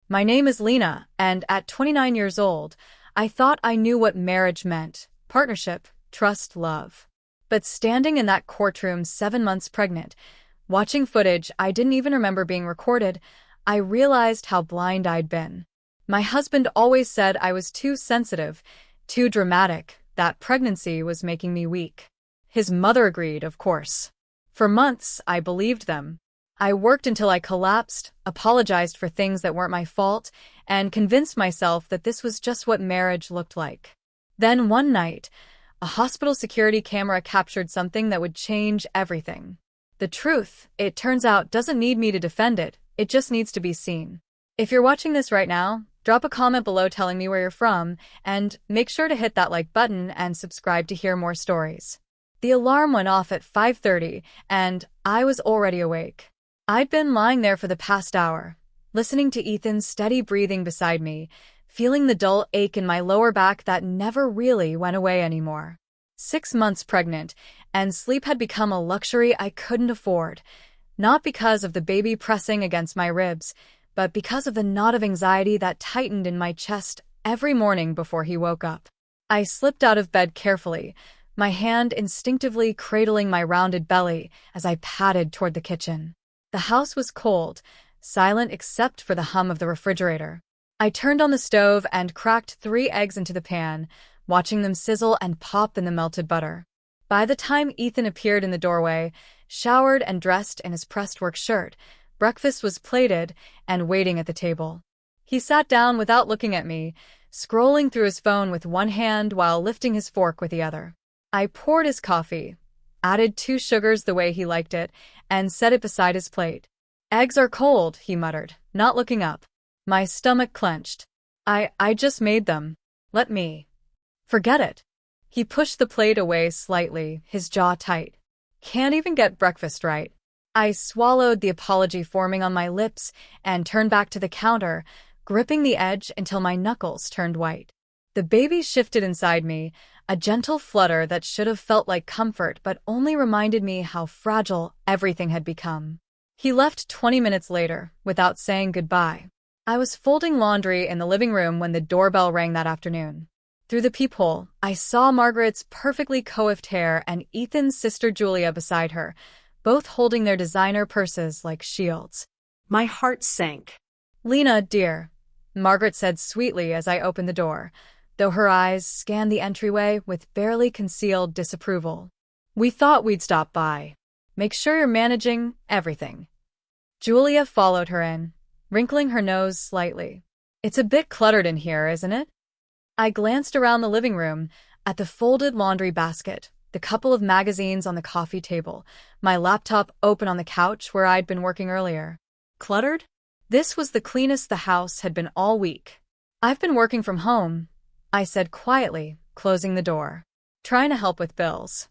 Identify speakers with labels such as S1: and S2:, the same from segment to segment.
S1: My name is Lena, and at 29 years old, I thought I knew what marriage meant: partnership, trust, love. But standing in that courtroom 7 months pregnant, watching footage I didn't even remember being recorded, I realized how blind I'd been. My husband always said I was too sensitive, too dramatic, that pregnancy was making me weak. His mother agreed, of course. For months, I believed them. I worked until I collapsed, apologized for things that weren't my fault, and convinced myself that this was just what marriage looked like. Then one night, a hospital security camera captured something that would change everything. The truth, it turns out, doesn't need me to defend it, it just needs to be seen. If you're watching this right now, drop a comment below telling me where you're from, and make sure to hit that like button and subscribe to hear more stories. The alarm went off at 5:30, and I was already awake. I'd been lying there for the past hour, listening to Ethan's steady breathing beside me, feeling the dull ache in my lower back that never really went away anymore. 6 months pregnant, and sleep had become a luxury I couldn't afford, not because of the baby pressing against my ribs, but because of the knot of anxiety that tightened in my chest every morning before he woke up. I slipped out of bed carefully, my hand instinctively cradling my rounded belly as I padded toward the kitchen. The house was cold, silent except for the hum of the refrigerator. I turned on the stove and cracked 3 eggs into the pan, watching them sizzle and pop in the melted butter. By the time Ethan appeared in the doorway, showered and dressed in his pressed work shirt, breakfast was plated and waiting at the table. He sat down without looking at me, scrolling through his phone with one hand while lifting his fork with the other. I poured his coffee, added 2 sugars the way he liked it, and set it beside his plate. "Eggs are cold," he muttered, not looking up. My stomach clenched. I just made them. Let me. Forget it. He pushed the plate away slightly, his jaw tight. Can't even get breakfast right. I swallowed the apology forming on my lips and turned back to the counter, gripping the edge until my knuckles turned white. The baby shifted inside me, a gentle flutter that should have felt like comfort but only reminded me how fragile everything had become. He left 20 minutes later, without saying goodbye. I was folding laundry in the living room when the doorbell rang that afternoon. Through the peephole, I saw Margaret's perfectly coiffed hair and Ethan's sister Julia beside her, both holding their designer purses like shields.
S2: My heart sank.
S1: "Lena, dear," Margaret said sweetly as I opened the door, though her eyes scanned the entryway with barely concealed disapproval. "We thought we'd stop by. Make sure you're managing everything." Julia followed her in, wrinkling her nose slightly. "It's a bit cluttered in here, isn't it?" I glanced around the living room, at the folded laundry basket, the couple of magazines on the coffee table, my laptop open on the couch where I'd been working earlier. Cluttered? This was the cleanest the house had been all week. "I've been working from home," I said quietly, closing the door. "Trying to help with bills."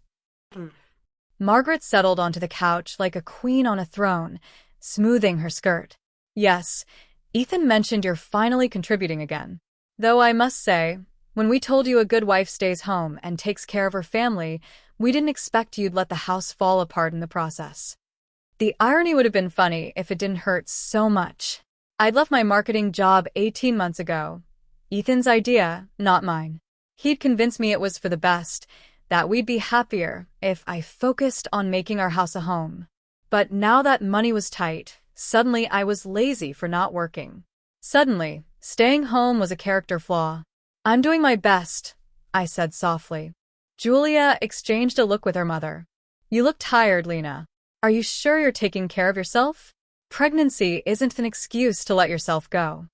S1: Margaret settled onto the couch like a queen on a throne, smoothing her skirt. "Yes, Ethan mentioned you're finally contributing again. Though I must say, when we told you a good wife stays home and takes care of her family, we didn't expect you'd let the house fall apart in the process." The irony would have been funny if it didn't hurt so much. I'd left my marketing job 18 months ago. Ethan's idea, not mine. He'd convinced me it was for the best, that we'd be happier if I focused on making our house a home. But now that money was tight, suddenly I was lazy for not working. Suddenly, staying home was a character flaw. "I'm doing my best," I said softly. Julia exchanged a look with her mother. "You look tired, Lena. Are you sure you're taking care of yourself? Pregnancy isn't an excuse to let yourself go."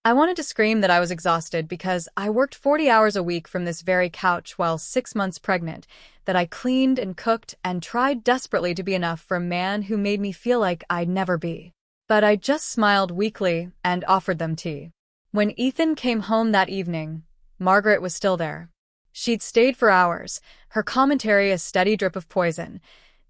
S1: I wanted to scream that I was exhausted because I worked 40 hours a week from this very couch while 6 months pregnant, that I cleaned and cooked and tried desperately to be enough for a man who made me feel like I'd never be. But I just smiled weakly and offered them tea. When Ethan came home that evening, Margaret was still there. She'd stayed for hours, her commentary a steady drip of poison.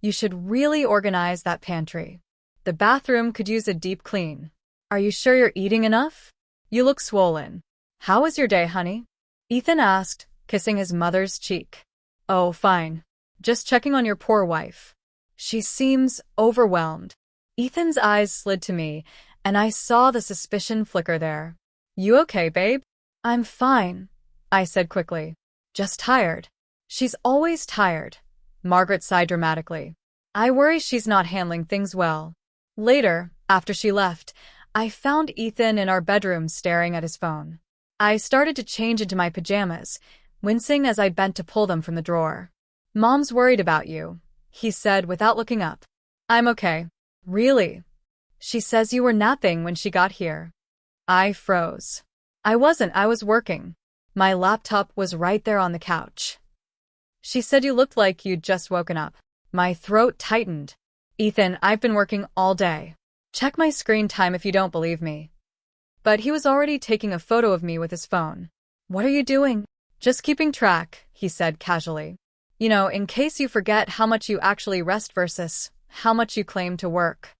S1: "You should really organize that pantry. The bathroom could use a deep clean. Are you sure you're eating enough? You look swollen. How was your day, honey?" Ethan asked, kissing his mother's cheek. "Oh, fine. Just checking on your poor wife. She seems overwhelmed." Ethan's eyes slid to me, and I saw the suspicion flicker there. You okay, babe? I'm fine, I said quickly. Just tired. She's always tired, Margaret sighed dramatically. I worry she's not handling things well. Later, after she left, I found Ethan in our bedroom staring at his phone. I started to change into my pajamas, wincing as I bent to pull them from the drawer. Mom's worried about you, he said without looking up. I'm okay. Really? She says you were napping when she got here. I froze. I wasn't, I was working. My laptop was right there on the couch. She said you looked like you'd just woken up. My throat tightened. Ethan, I've been working all day. Check my screen time if you don't believe me. But he was already taking a photo of me with his phone. What are you doing? Just keeping track, he said casually. You know, in case you forget how much you actually rest versus how much you claim to work.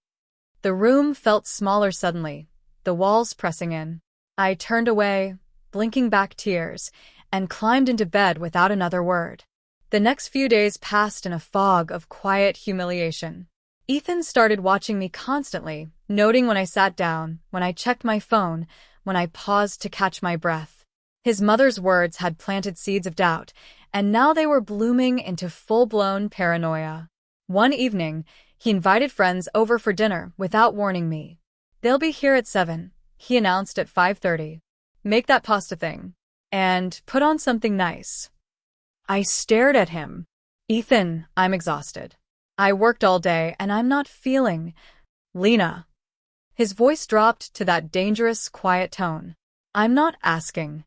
S1: The room felt smaller suddenly, the walls pressing in. I turned away, blinking back tears, and climbed into bed without another word. The next few days passed in a fog of quiet humiliation. Ethan started watching me constantly, noting when I sat down, when I checked my phone, when I paused to catch my breath. His mother's words had planted seeds of doubt, and now they were blooming into full-blown paranoia. One evening, he invited friends over for dinner without warning me. They'll be here at 7, he announced at 5:30. Make that pasta thing. And put on something nice. I stared at him. Ethan, I'm exhausted. I worked all day and I'm not feeling. Lena. His voice dropped to that dangerous, quiet tone. I'm not asking.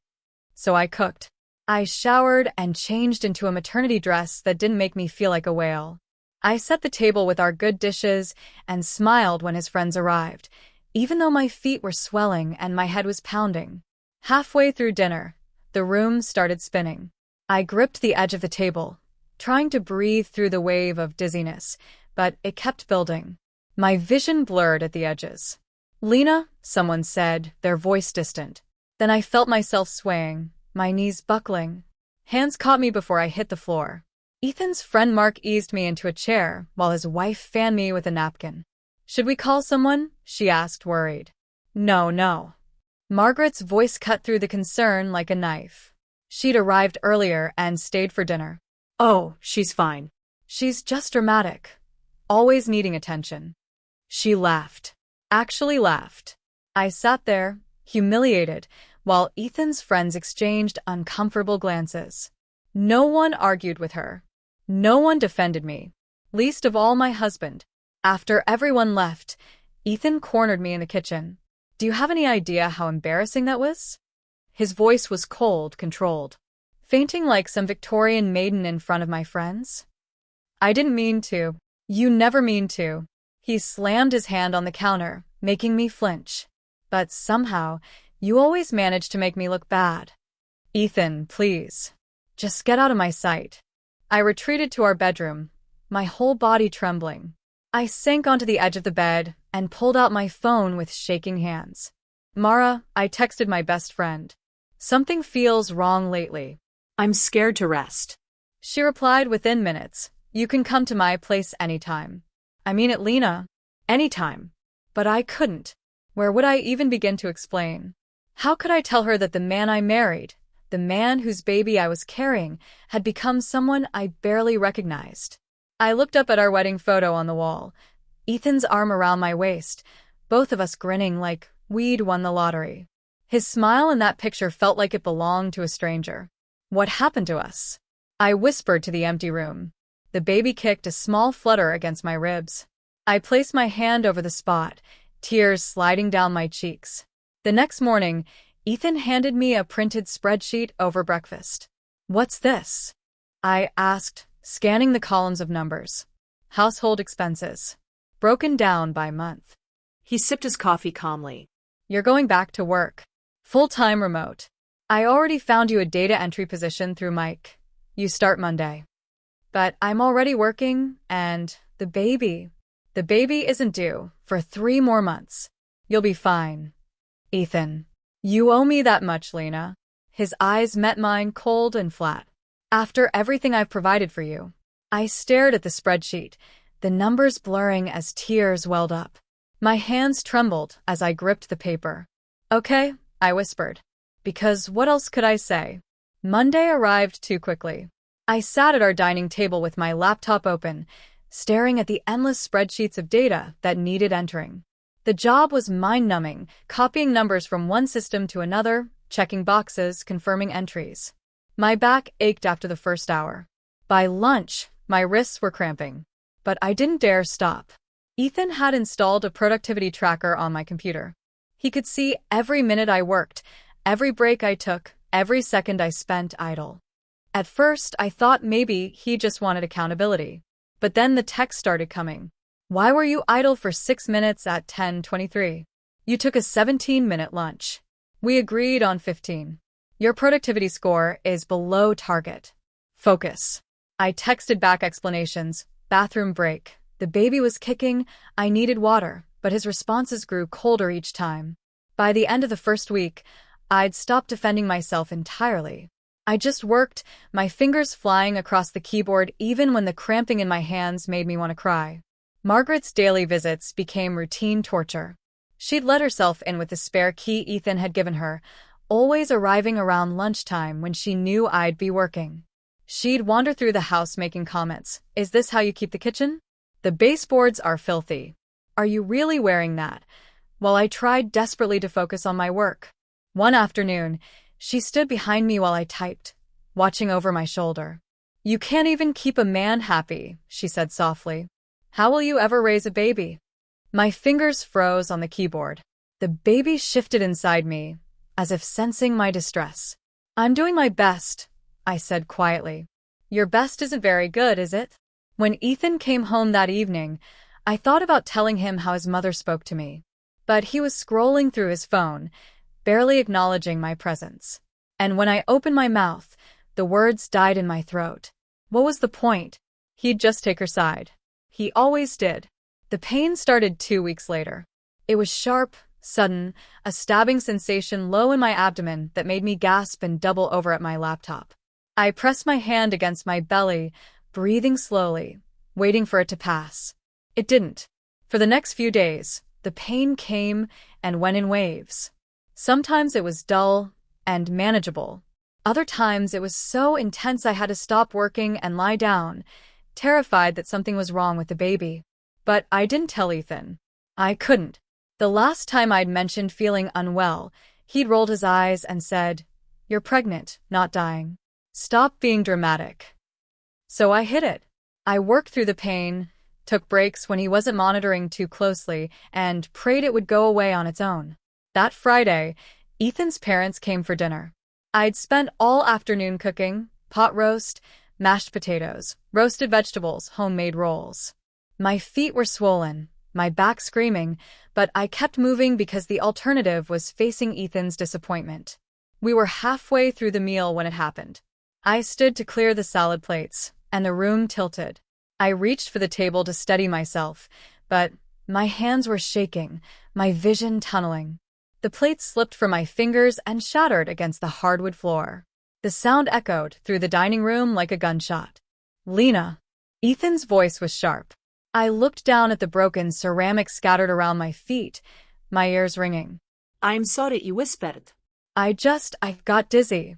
S1: So I cooked. I showered and changed into a maternity dress that didn't make me feel like a whale. I set the table with our good dishes and smiled when his friends arrived, even though my feet were swelling and my head was pounding. Halfway through dinner, the room started spinning. I gripped the edge of the table, trying to breathe through the wave of dizziness, but it kept building. My vision blurred at the edges. Lena, someone said, their voice distant. Then I felt myself swaying, my knees buckling. Hands caught me before I hit the floor. Ethan's friend Mark eased me into a chair while his wife fanned me with a napkin. Should we call someone? She asked, worried. No. Margaret's voice cut through the concern like a knife. She'd arrived earlier and stayed for dinner.
S2: Oh, she's fine.
S1: She's just dramatic, always needing attention. She laughed. Actually laughed. I sat there, humiliated, while Ethan's friends exchanged uncomfortable glances. No one argued with her. No one defended me. Least of all my husband. After everyone left, Ethan cornered me in the kitchen. Do you have any idea how embarrassing that was? His voice was cold, controlled. Fainting like some Victorian maiden in front of my friends? I didn't mean to. You never mean to. He slammed his hand on the counter, making me flinch. But somehow, you always manage to make me look bad. Ethan, please. Just get out of my sight. I retreated to our bedroom, my whole body trembling. I sank onto the edge of the bed and pulled out my phone with shaking hands. Mara, I texted my best friend. Something feels wrong lately.
S2: I'm scared to rest.
S1: She replied within minutes. You can come to my place anytime. I mean it, Lena. Anytime. But I couldn't. Where would I even begin to explain? How could I tell her that the man I married, the man whose baby I was carrying, had become someone I barely recognized? I looked up at our wedding photo on the wall, Ethan's arm around my waist, both of us grinning like we'd won the lottery. His smile in that picture felt like it belonged to a stranger. What happened to us? I whispered to the empty room. The baby kicked a small flutter against my ribs. I placed my hand over the spot, tears sliding down my cheeks. The next morning, Ethan handed me a printed spreadsheet over breakfast. What's this? I asked, scanning the columns of numbers. Household expenses. Broken down by month.
S2: He sipped his coffee calmly.
S1: You're going back to work. Full-time remote. I already found you a data entry position through Mike. You start Monday. But I'm already working, and the baby isn't due for 3 more months. You'll be fine. Ethan. You owe me that much, Lena. His eyes met mine cold and flat. After everything I've provided for you. I stared at the spreadsheet, the numbers blurring as tears welled up. My hands trembled as I gripped the paper. Okay, I whispered. Because what else could I say? Monday arrived too quickly. I sat at our dining table with my laptop open, staring at the endless spreadsheets of data that needed entering. The job was mind-numbing, copying numbers from one system to another, checking boxes, confirming entries. My back ached after the first hour. By lunch, my wrists were cramping. But I didn't dare stop. Ethan had installed a productivity tracker on my computer. He could see every minute I worked, every break I took, every second I spent idle. At first, I thought maybe he just wanted accountability. But then the text started coming. Why were you idle for 6 minutes at 10:23? You took a 17-minute lunch. We agreed on 15. Your productivity score is below target. Focus. I texted back explanations. Bathroom break. The baby was kicking. I needed water, but his responses grew colder each time. By the end of the first week, I'd stopped defending myself entirely. I just worked, my fingers flying across the keyboard even when the cramping in my hands made me want to cry. Margaret's daily visits became routine torture. She'd let herself in with the spare key Ethan had given her, always arriving around lunchtime when she knew I'd be working. She'd wander through the house making comments. Is this how you keep the kitchen? The baseboards are filthy. Are you really wearing that? While I tried desperately to focus on my work. One afternoon, she stood behind me while I typed, watching over my shoulder. You can't even keep a man happy, she said softly. How will you ever raise a baby? My fingers froze on the keyboard. The baby shifted inside me, as if sensing my distress. I'm doing my best, I said quietly. Your best isn't very good, is it? When Ethan came home that evening, I thought about telling him how his mother spoke to me. But he was scrolling through his phone, barely acknowledging my presence. And when I opened my mouth, the words died in my throat. What was the point? He'd just take her side. He always did. The pain started 2 weeks later. It was sharp, sudden, a stabbing sensation low in my abdomen that made me gasp and double over at my laptop. I pressed my hand against my belly, breathing slowly, waiting for it to pass. It didn't. For the next few days, the pain came and went in waves. Sometimes it was dull and manageable. Other times it was so intense I had to stop working and lie down, terrified that something was wrong with the baby. But I didn't tell Ethan. I couldn't. The last time I'd mentioned feeling unwell, he'd rolled his eyes and said, "You're pregnant, not dying. Stop being dramatic." So I hid it. I worked through the pain, took breaks when he wasn't monitoring too closely, and prayed it would go away on its own. That Friday, Ethan's parents came for dinner. I'd spent all afternoon cooking, pot roast, mashed potatoes, roasted vegetables, homemade rolls. My feet were swollen, my back screaming, but I kept moving because the alternative was facing Ethan's disappointment. We were halfway through the meal when it happened. I stood to clear the salad plates, and the room tilted. I reached for the table to steady myself, but my hands were shaking, my vision tunneling. The plates slipped from my fingers and shattered against the hardwood floor. The sound echoed through the dining room like a gunshot. Lena. Ethan's voice was sharp. I looked down at the broken ceramic scattered around my feet, my ears ringing.
S2: I'm sorry, you whispered.
S1: I got dizzy.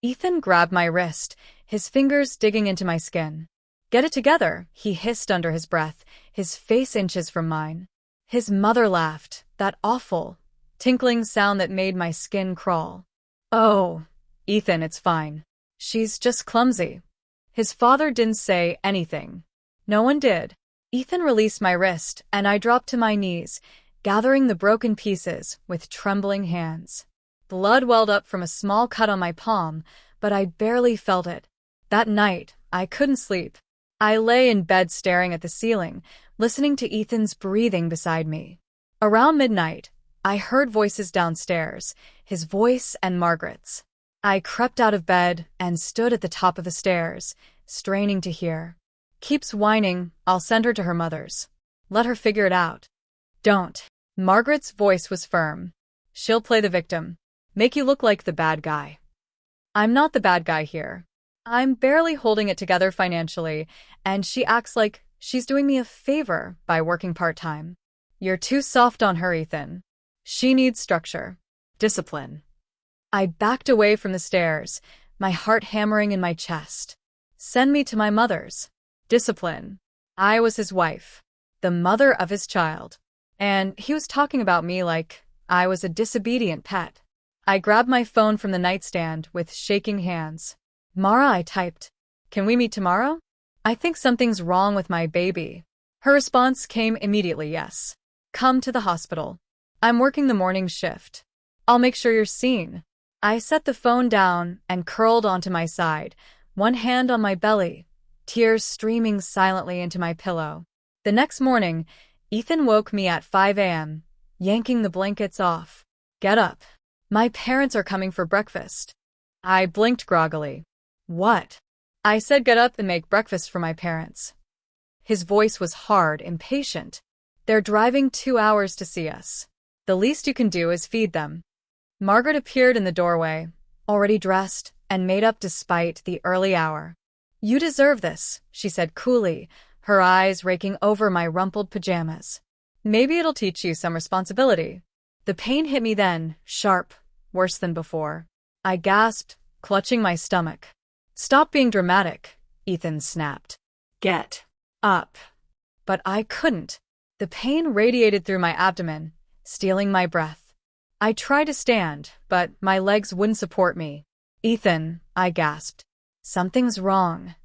S1: Ethan grabbed my wrist, his fingers digging into my skin. Get it together, he hissed under his breath, his face inches from mine. His mother laughed, that awful, tinkling sound that made my skin crawl. Oh, Ethan, it's fine. She's just clumsy. His father didn't say anything. No one did. Ethan released my wrist, and I dropped to my knees, gathering the broken pieces with trembling hands. Blood welled up from a small cut on my palm, but I barely felt it. That night, I couldn't sleep. I lay in bed staring at the ceiling, listening to Ethan's breathing beside me. Around midnight, I heard voices downstairs, his voice and Margaret's. I crept out of bed and stood at the top of the stairs, straining to hear. Keeps whining, I'll send her to her mother's. Let her figure it out. Don't. Margaret's voice was firm. She'll play the victim. Make you look like the bad guy. I'm not the bad guy here. I'm barely holding it together financially, and she acts like she's doing me a favor by working part-time. You're too soft on her, Ethan. She needs structure.
S2: Discipline.
S1: I backed away from the stairs, my heart hammering in my chest. Send me to my mother's. Discipline. I was his wife, the mother of his child. And he was talking about me like I was a disobedient pet. I grabbed my phone from the nightstand with shaking hands. Mara, I typed. Can we meet tomorrow? I think something's wrong with my baby. Her response came immediately, yes. Come to the hospital. I'm working the morning shift. I'll make sure you're seen. I set the phone down and curled onto my side, one hand on my belly, tears streaming silently into my pillow. The next morning, Ethan woke me at 5 a.m., yanking the blankets off. Get up. My parents are coming for breakfast. I blinked groggily. What? I said get up and make breakfast for my parents. His voice was hard, impatient. They're driving 2 hours to see us. The least you can do is feed them. Margaret appeared in the doorway, already dressed and made up despite the early hour. You deserve this, she said coolly, her eyes raking over my rumpled pajamas. Maybe it'll teach you some responsibility. The pain hit me then, sharp, worse than before. I gasped, clutching my stomach. Stop being dramatic, Ethan snapped.
S2: Get
S1: up. But I couldn't. The pain radiated through my abdomen, stealing my breath. I tried to stand, but my legs wouldn't support me. Ethan, I gasped. Something's wrong.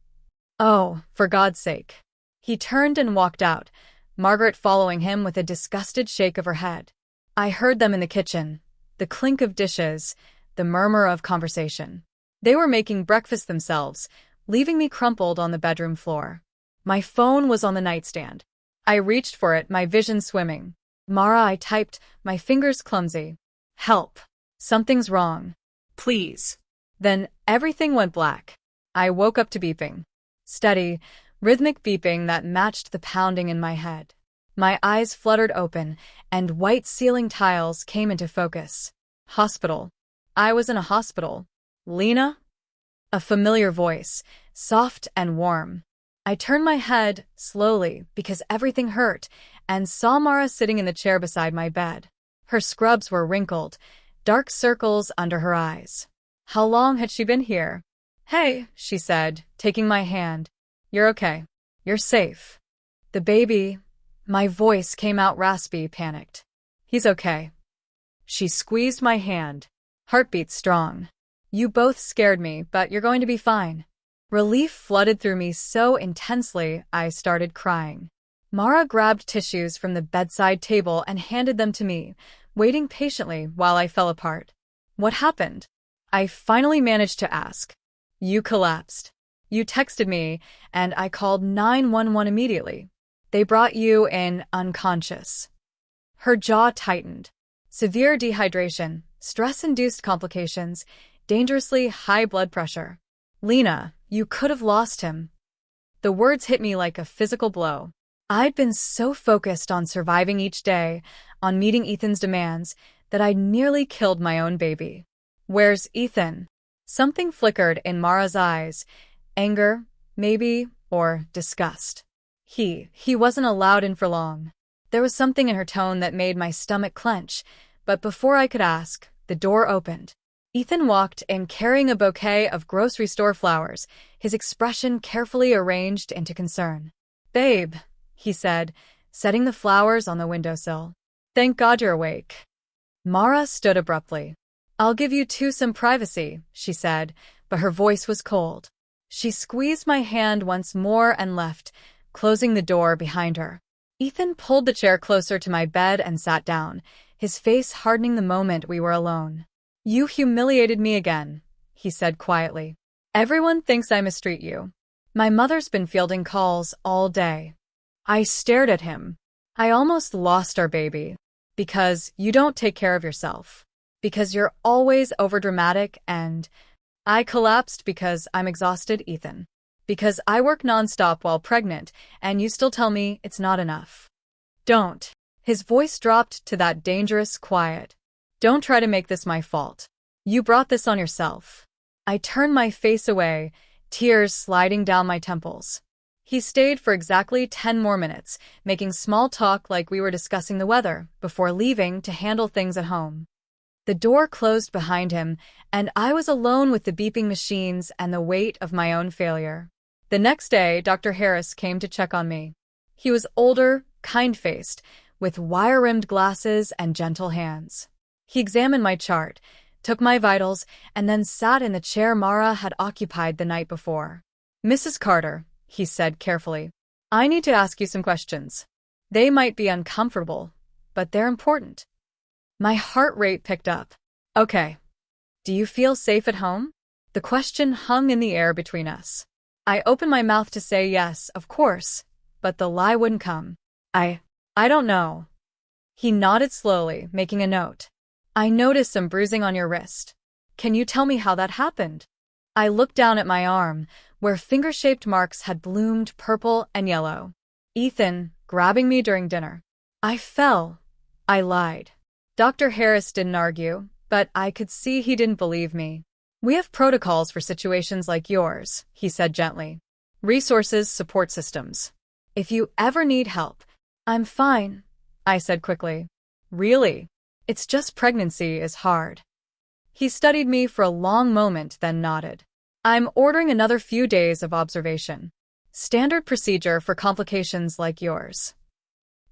S1: Oh, for God's sake. He turned and walked out, Margaret following him with a disgusted shake of her head. I heard them in the kitchen, the clink of dishes, the murmur of conversation. They were making breakfast themselves, leaving me crumpled on the bedroom floor. My phone was on the nightstand. I reached for it, my vision swimming. Mara, I typed, my fingers clumsy. Help. Something's wrong.
S2: please.
S1: Then everything went black. I woke up to beeping. Steady, rhythmic beeping that matched the pounding in my head. My eyes fluttered open, and white ceiling tiles came into focus. Hospital. I was in a hospital. Lena? A familiar voice, soft and warm. I turned my head, slowly, because everything hurt, and saw Mara sitting in the chair beside my bed. Her scrubs were wrinkled, dark circles under her eyes. How long had she been here? Hey, she said, taking my hand. You're okay. You're safe. The baby... My voice came out raspy, panicked. He's okay. She squeezed my hand. Heartbeat strong. You both scared me, but you're going to be fine. Relief flooded through me so intensely, I started crying. Mara grabbed tissues from the bedside table and handed them to me, waiting patiently while I fell apart. What happened? I finally managed to ask. You collapsed. You texted me, and I called 911 immediately. They brought you in unconscious. Her jaw tightened. Severe dehydration, stress-induced complications, dangerously high blood pressure. Lena, you could have lost him. The words hit me like a physical blow. I'd been so focused on surviving each day, on meeting Ethan's demands, that I'd nearly killed my own baby. Where's Ethan? Something flickered in Mara's eyes. Anger, maybe, or disgust. He wasn't allowed in for long. There was something in her tone that made my stomach clench, but before I could ask, the door opened. Ethan walked in carrying a bouquet of grocery store flowers, his expression carefully arranged into concern. Babe, he said, setting the flowers on the windowsill. Thank God you're awake. Mara stood abruptly. I'll give you two some privacy, she said, but her voice was cold. She squeezed my hand once more and left, closing the door behind her. Ethan pulled the chair closer to my bed and sat down, his face hardening the moment we were alone. You humiliated me again, he said quietly. Everyone thinks I mistreat you. My mother's been fielding calls all day. I stared at him. I almost lost our baby. Because you don't take care of yourself. Because you're always overdramatic and... I collapsed because I'm exhausted, Ethan. Because I work nonstop while pregnant, and you still tell me it's not enough. Don't. His voice dropped to that dangerous quiet. Don't try to make this my fault. You brought this on yourself. I turned my face away, tears sliding down my temples. He stayed for exactly 10 more minutes, making small talk like we were discussing the weather, before leaving to handle things at home. The door closed behind him, and I was alone with the beeping machines and the weight of my own failure. The next day, Dr. Harris came to check on me. He was older, kind-faced, with wire-rimmed glasses and gentle hands. He examined my chart, took my vitals, and then sat in the chair Mara had occupied the night before. "Mrs. Carter," he said carefully, "I need to ask you some questions. They might be uncomfortable, but they're important." My heart rate picked up. "Okay. Do you feel safe at home?" The question hung in the air between us. I opened my mouth to say yes, of course, but the lie wouldn't come. I don't know." He nodded slowly, making a note. "I noticed some bruising on your wrist. Can you tell me how that happened?" I looked down at my arm, where finger-shaped marks had bloomed purple and yellow. "Ethan, grabbing me during dinner. I fell." I lied. Dr. Harris didn't argue, but I could see he didn't believe me. "We have protocols for situations like yours," he said gently. "Resources, support systems. If you ever need help." "I'm fine," I said quickly. "Really? It's just pregnancy is hard." He studied me for a long moment, then nodded. "I'm ordering another few days of observation. Standard procedure for complications like yours."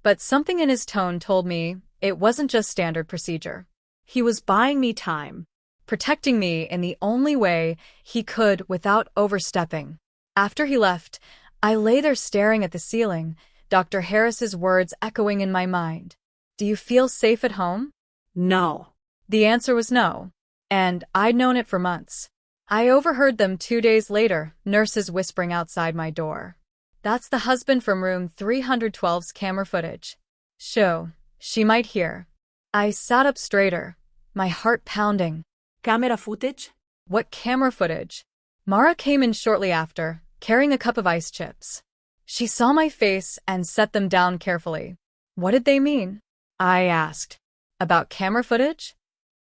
S1: But something in his tone told me it wasn't just standard procedure.
S2: He was buying me time.
S1: Protecting me in the only way he could without overstepping. After he left, I lay there staring at the ceiling, Dr. Harris's words echoing in my mind. "Do you feel safe at home?"
S2: No.
S1: The answer was no, and I'd known it for months. I overheard them 2 days later, nurses whispering outside my door. "That's the husband from room 312's camera footage. She might hear." I sat up straighter, my heart pounding.
S2: Camera footage?
S1: What camera footage? Mara came in shortly after, carrying a cup of ice chips. She saw my face and set them down carefully. "What did they mean?" I asked. "About camera footage?"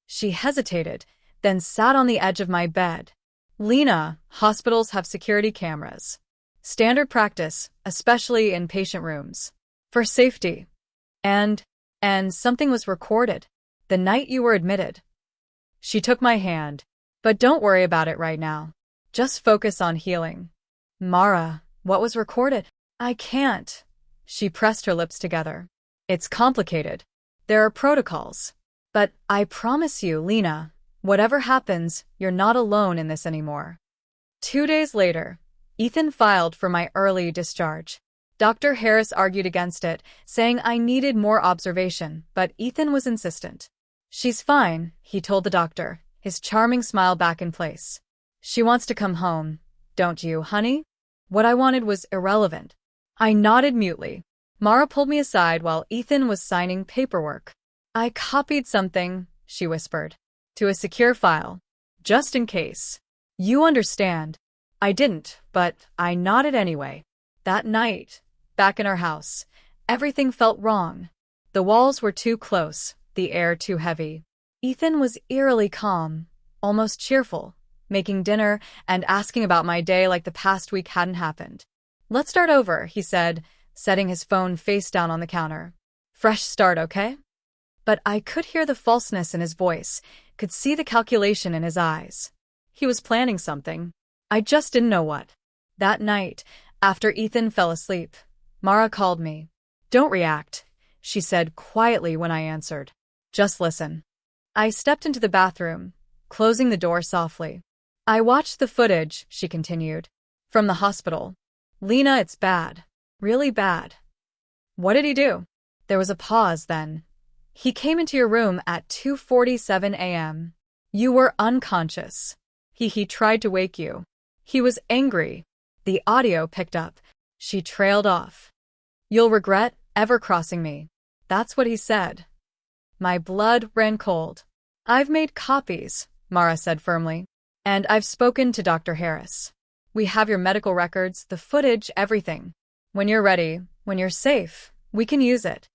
S1: She hesitated, then sat on the edge of my bed. "Lena, hospitals have security cameras. Standard practice, especially in patient rooms. For safety. And something was recorded. The night you were admitted." She took my hand. "But don't worry about it right now. Just focus on healing." "Mara, what was recorded?" "I can't." She pressed her lips together. "It's complicated. There are protocols. But I promise you, Lena, whatever happens, you're not alone in this anymore." 2 days later, Ethan filed for my early discharge. Dr. Harris argued against it, saying I needed more observation, but Ethan was insistent. "She's fine," he told the doctor, his charming smile back in place. "She wants to come home. Don't you, honey?" What I wanted was irrelevant. I nodded mutely. Mara pulled me aside while Ethan was signing paperwork. "I copied something," she whispered, "to a secure file. Just in case. You understand." I didn't, but I nodded anyway. That night, back in our house, everything felt wrong. The walls were too close, the air too heavy. Ethan was eerily calm, almost cheerful, making dinner and asking about my day like the past week hadn't happened. "Let's start over," he said, setting his phone face down on the counter. "Fresh start, okay?" But I could hear the falseness in his voice, could see the calculation in his eyes. He was planning something. I just didn't know what. That night, after Ethan fell asleep, Mara called me. "Don't react," she said quietly when I answered. "Just listen." I stepped into the bathroom, closing the door softly. "I watched the footage," she continued, "from the hospital. Lena, it's bad. Really bad." "What did he do?" There was a pause then. "He came into your room at 2:47 a.m. You were unconscious. He tried to wake you. He was angry." The audio picked up. She trailed off. "You'll regret ever crossing me." That's what he said. My blood ran cold. "I've made copies," Mara said firmly. "And I've spoken to Dr. Harris. We have your medical records, the footage, everything. When you're ready, when you're safe, we can use it."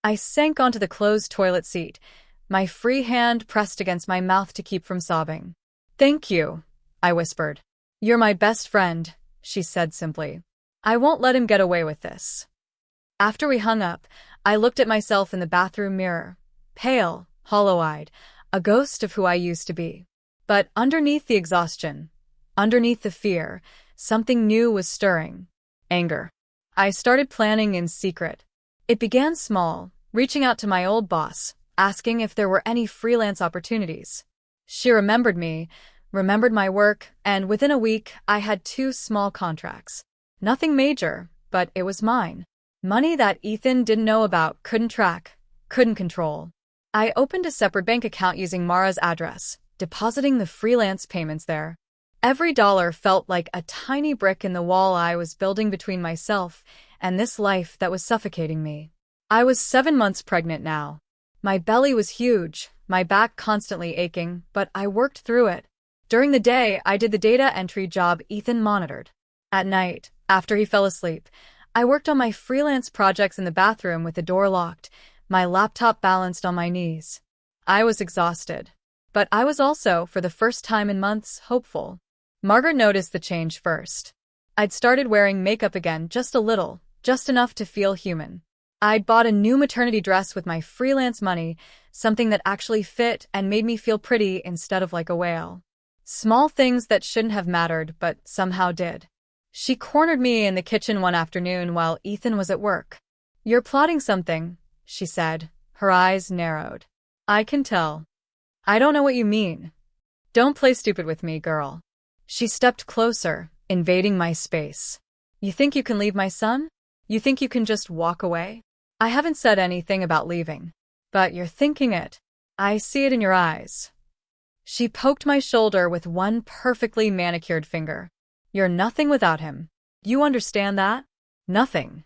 S1: I sank onto the closed toilet seat, my free hand pressed against my mouth to keep from sobbing. "Thank you," I whispered. "You're my best friend," she said simply. I won't let him get away with this. After we hung up, I looked at myself in the bathroom mirror, pale, hollow-eyed, a ghost of who I used to be. But underneath the exhaustion, underneath the fear, something new was stirring. Anger. I started planning in secret. It began small, reaching out to my old boss, asking if there were any freelance opportunities. She remembered me, remembered my work, and within a week, I had 2 small contracts. Nothing major, but it was mine. Money that Ethan didn't know about, couldn't track, couldn't control. I opened a separate bank account using Mara's address, depositing the freelance payments there. Every dollar felt like a tiny brick in the wall I was building between myself and this life that was suffocating me. I was 7 months pregnant now. My belly was huge, my back constantly aching, but I worked through it. During the day, I did the data entry job Ethan monitored. At night, after he fell asleep, I worked on my freelance projects in the bathroom with the door locked, my laptop balanced on my knees. I was exhausted. But I was also, for the first time in months, hopeful. Margaret noticed the change first. I'd started wearing makeup again just a little, just enough to feel human. I'd bought a new maternity dress with my freelance money, something that actually fit and made me feel pretty instead of like a whale. Small things that shouldn't have mattered, but somehow did. She cornered me in the kitchen one afternoon while Ethan was at work. "You're plotting something," she said, her eyes narrowed. "I can tell." "I don't know what you mean." "Don't play stupid with me, girl." She stepped closer, invading my space. "You think you can leave my son? You think you can just walk away?" "I haven't said anything about leaving. But you're thinking it. I see it in your eyes." She poked my shoulder with one perfectly manicured finger. "You're nothing without him. You understand that? Nothing."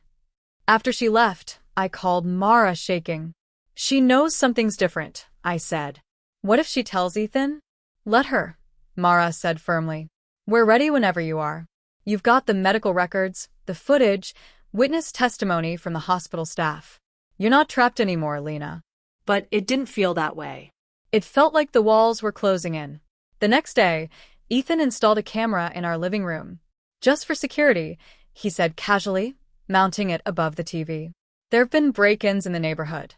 S1: After she left, I called Mara, shaking. "She knows something's different," I said. "What if she tells Ethan?" "Let her," Mara said firmly. "We're ready whenever you are. You've got the medical records, the footage, witness testimony from the hospital staff. You're not trapped anymore, Lena."
S2: But it didn't feel that way.
S1: It felt like the walls were closing in. The next day, Ethan installed a camera in our living room. "Just for security," he said casually, mounting it above the TV. "There've been break-ins in the neighborhood."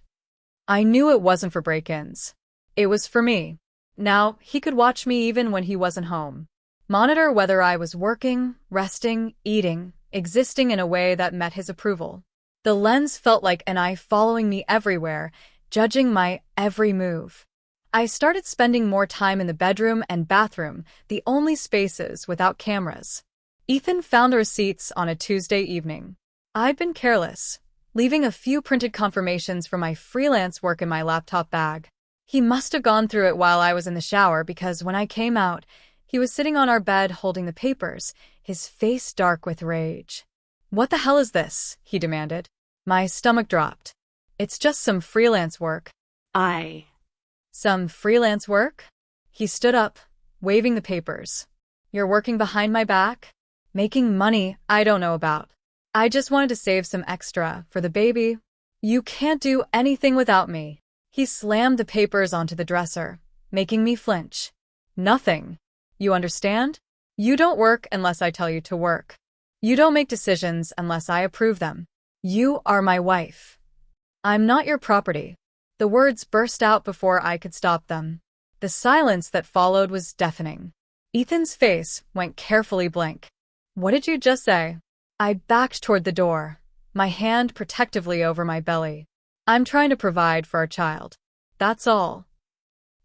S1: I knew it wasn't for break-ins. It was for me. Now, he could watch me even when he wasn't home. Monitor whether I was working, resting, eating, existing in a way that met his approval. The lens felt like an eye following me everywhere, judging my every move. I started spending more time in the bedroom and bathroom, the only spaces without cameras. Ethan found the receipts on a Tuesday evening. I'd been careless, leaving a few printed confirmations for my freelance work in my laptop bag. He must have gone through it while I was in the shower because when I came out, he was sitting on our bed holding the papers, his face dark with rage. "What the hell is this?" he demanded. My stomach dropped. "It's just some freelance work."
S2: Some
S1: freelance work? He stood up, waving the papers. "You're working behind my back? Making money I don't know about. I just wanted to save some extra for the baby. You can't do anything without me." He slammed the papers onto the dresser, making me flinch. "Nothing. You understand? You don't work unless I tell you to work. You don't make decisions unless I approve them. You are my wife. I'm not your property." The words burst out before I could stop them. The silence that followed was deafening. Ethan's face went carefully blank. "What did you just say?" I backed toward the door, my hand protectively over my belly. "I'm trying to provide for our child. That's all."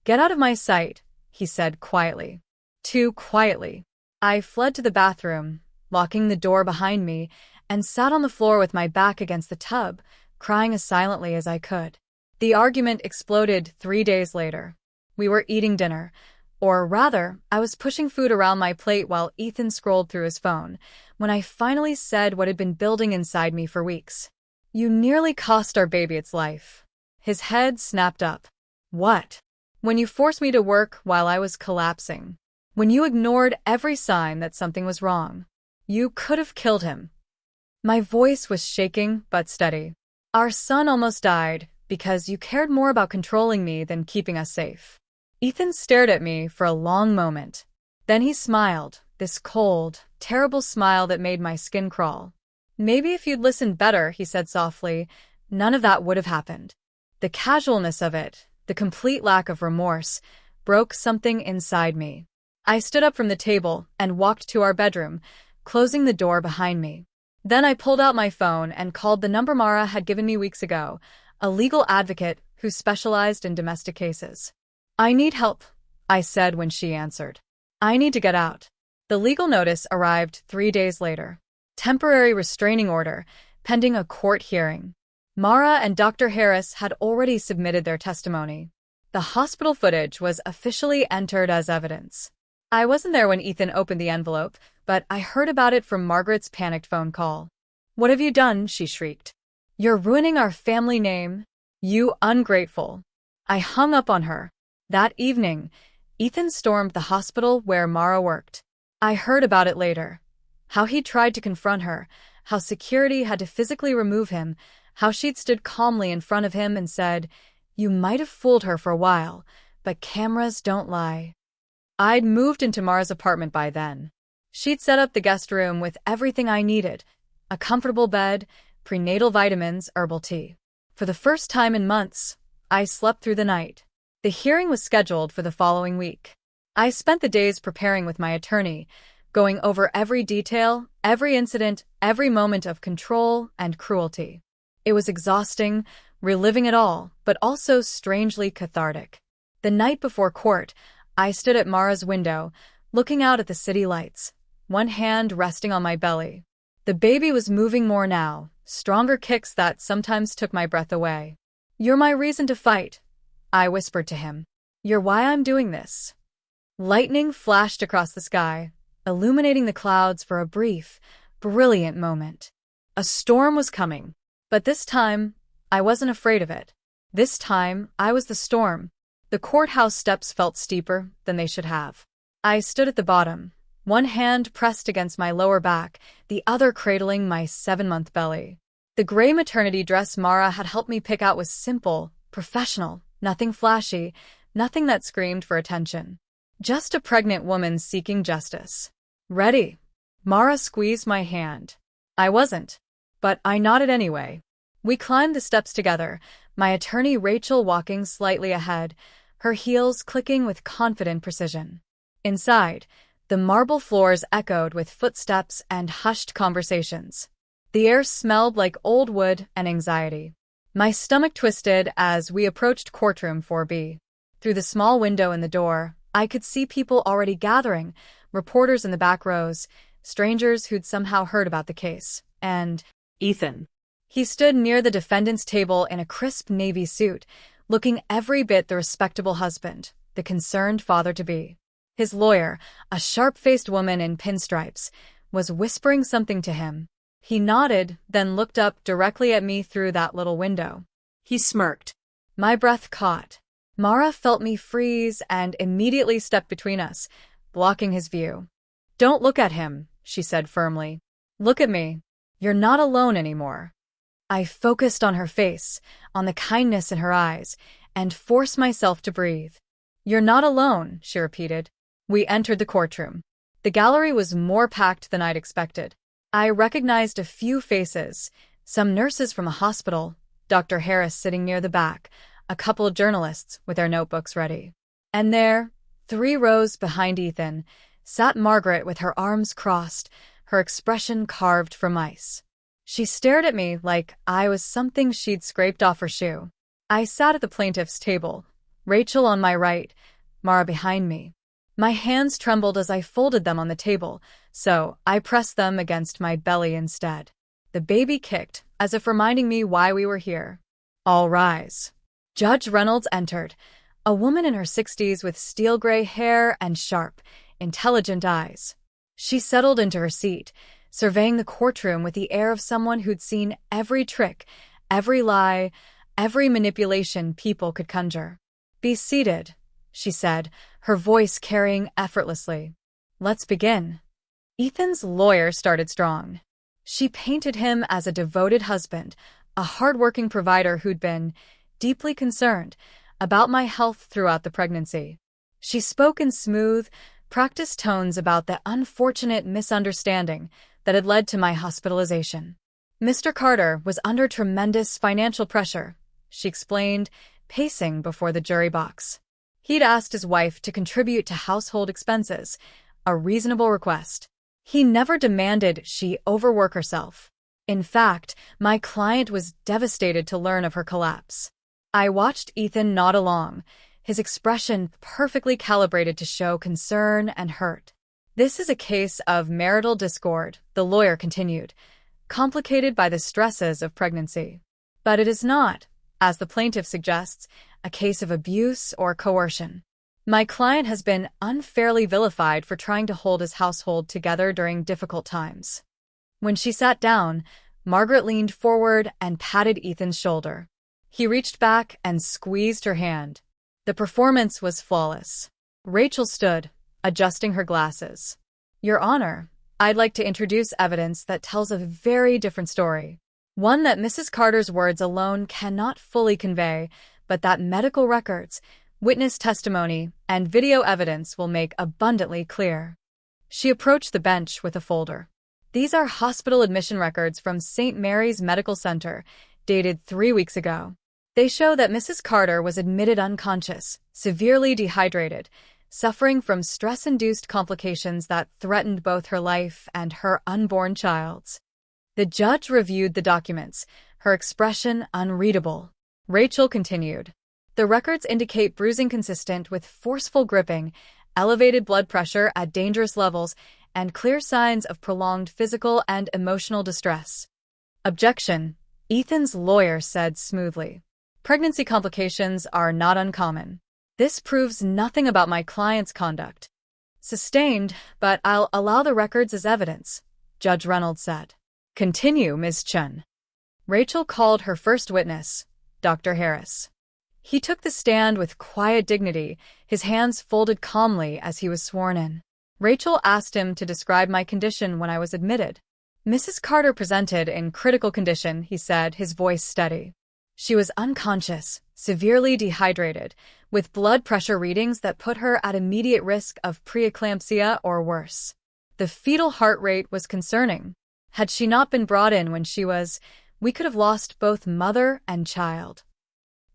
S1: "Get out of my sight," he said quietly. Too quietly. I fled to the bathroom, locking the door behind me, and sat on the floor with my back against the tub, crying as silently as I could. The argument exploded 3 days later. We were eating dinner, or rather, I was pushing food around my plate while Ethan scrolled through his phone, when I finally said what had been building inside me for weeks. "You nearly cost our baby its life." His head snapped up. "What?" "When you forced me to work while I was collapsing. When you ignored every sign that something was wrong. You could have killed him." My voice was shaking but steady. "Our son almost died because you cared more about controlling me than keeping us safe." Ethan stared at me for a long moment. Then he smiled, this cold, terrible smile that made my skin crawl. Maybe if you'd listened better, he said softly, none of that would have happened. The casualness of it, the complete lack of remorse, broke something inside me. I stood up from the table and walked to our bedroom, closing the door behind me. Then I pulled out my phone and called the number Mara had given me weeks ago, a legal advocate who specialized in domestic cases. I need help, I said when she answered. I need to get out. The legal notice arrived 3 days later. Temporary restraining order, pending a court hearing. Mara and Dr. Harris had already submitted their testimony. The hospital footage was officially entered as evidence. I wasn't there when Ethan opened the envelope, but I heard about it from Margaret's panicked phone call. What have you done? She shrieked. You're ruining our family name. You ungrateful. I hung up on her. That evening, Ethan stormed the hospital where Mara worked. I heard about it later. How he tried to confront her, how security had to physically remove him, how she'd stood calmly in front of him and said, "You might have fooled her for a while, but cameras don't lie." I'd moved into Mara's apartment by then. She'd set up the guest room with everything I needed, a comfortable bed, prenatal vitamins, herbal tea. For the first time in months, I slept through the night. The hearing was scheduled for the following week. I spent the days preparing with my attorney, going over every detail, every incident, every moment of control and cruelty. It was exhausting, reliving it all, but also strangely cathartic. The night before court, I stood at Mara's window, looking out at the city lights, one hand resting on my belly. The baby was moving more now, stronger kicks that sometimes took my breath away. You're my reason to fight, I whispered to him. You're why I'm doing this. Lightning flashed across the sky, illuminating the clouds for a brief, brilliant moment. A storm was coming, but this time, I wasn't afraid of it. This time, I was the storm. The courthouse steps felt steeper than they should have. I stood at the bottom, one hand pressed against my lower back, the other cradling my 7-month belly. The gray maternity dress Mara had helped me pick out was simple, professional, nothing flashy, nothing that screamed for attention. Just a pregnant woman seeking justice. Ready? Mara squeezed my hand. I wasn't, but I nodded anyway. We climbed the steps together, my attorney Rachel walking slightly ahead, her heels clicking with confident precision. Inside, the marble floors echoed with footsteps and hushed conversations. The air smelled like old wood and anxiety. My stomach twisted as we approached courtroom 4B. Through the small window in the door, I could see people already gathering, reporters in the back rows, strangers who'd somehow heard about the case, and
S2: Ethan.
S1: He stood near the defendant's table in a crisp navy suit, looking every bit the respectable husband, the concerned father-to-be. His lawyer, a sharp-faced woman in pinstripes, was whispering something to him. He nodded, then looked up directly at me through that little window.
S2: He smirked.
S1: My breath caught. Mara felt me freeze and immediately stepped between us, blocking his view. Don't look at him, she said firmly. Look at me. You're not alone anymore. I focused on her face, on the kindness in her eyes, and forced myself to breathe. You're not alone, she repeated. We entered the courtroom. The gallery was more packed than I'd expected. I recognized a few faces, some nurses from a hospital, Dr. Harris sitting near the back, a couple of journalists with their notebooks ready. And there, 3 rows behind Ethan, sat Margaret with her arms crossed, her expression carved from ice. She stared at me like I was something she'd scraped off her shoe. I sat at the plaintiff's table, Rachel on my right, Mara behind me. My hands trembled as I folded them on the table, so I pressed them against my belly instead. The baby kicked, as if reminding me why we were here. All rise. Judge Reynolds entered, a woman in her 60s with steel-gray hair and sharp, intelligent eyes. She settled into her seat, surveying the courtroom with the air of someone who'd seen every trick, every lie, every manipulation people could conjure. Be seated, she said, her voice carrying effortlessly. Let's begin. Ethan's lawyer started strong. She painted him as a devoted husband, a hard-working provider who'd been deeply concerned about my health throughout the pregnancy. She spoke in smooth, practiced tones about the unfortunate misunderstanding that had led to my hospitalization. Mr. Carter was under tremendous financial pressure, she explained, pacing before the jury box. He'd asked his wife to contribute to household expenses, a reasonable request. He never demanded she overwork herself. In fact, my client was devastated to learn of her collapse. I watched Ethan nod along, his expression perfectly calibrated to show concern and hurt. This is a case of marital discord, the lawyer continued, complicated by the stresses of pregnancy. But it is not, as the plaintiff suggests, a case of abuse or coercion. My client has been unfairly vilified for trying to hold his household together during difficult times. When she sat down, Margaret leaned forward and patted Ethan's shoulder. He reached back and squeezed her hand. The performance was flawless. Rachel stood, adjusting her glasses. Your Honor, I'd like to introduce evidence that tells a very different story. One that Mrs. Carter's words alone cannot fully convey, but that medical records, witness testimony, and video evidence will make abundantly clear. She approached the bench with a folder. These are hospital admission records from St. Mary's Medical Center, dated 3 weeks ago. They show that Mrs. Carter was admitted unconscious, severely dehydrated, suffering from stress-induced complications that threatened both her life and her unborn child's. The judge reviewed the documents, her expression unreadable. Rachel continued. The records indicate bruising consistent with forceful gripping, elevated blood pressure at dangerous levels, and clear signs of prolonged physical and emotional distress. Objection, Ethan's lawyer said smoothly. Pregnancy complications are not uncommon. This proves nothing about my client's conduct. Sustained, but I'll allow the records as evidence, Judge Reynolds said. Continue, Ms. Chen. Rachel called her first witness, Dr. Harris. He took the stand with quiet dignity, his hands folded calmly as he was sworn in. Rachel asked him to describe my condition when I was admitted. Mrs. Carter presented in critical condition, he said, his voice steady. She was unconscious, severely dehydrated, with blood pressure readings that put her at immediate risk of preeclampsia or worse. The fetal heart rate was concerning. Had she not been brought in when she was, we could have lost both mother and child.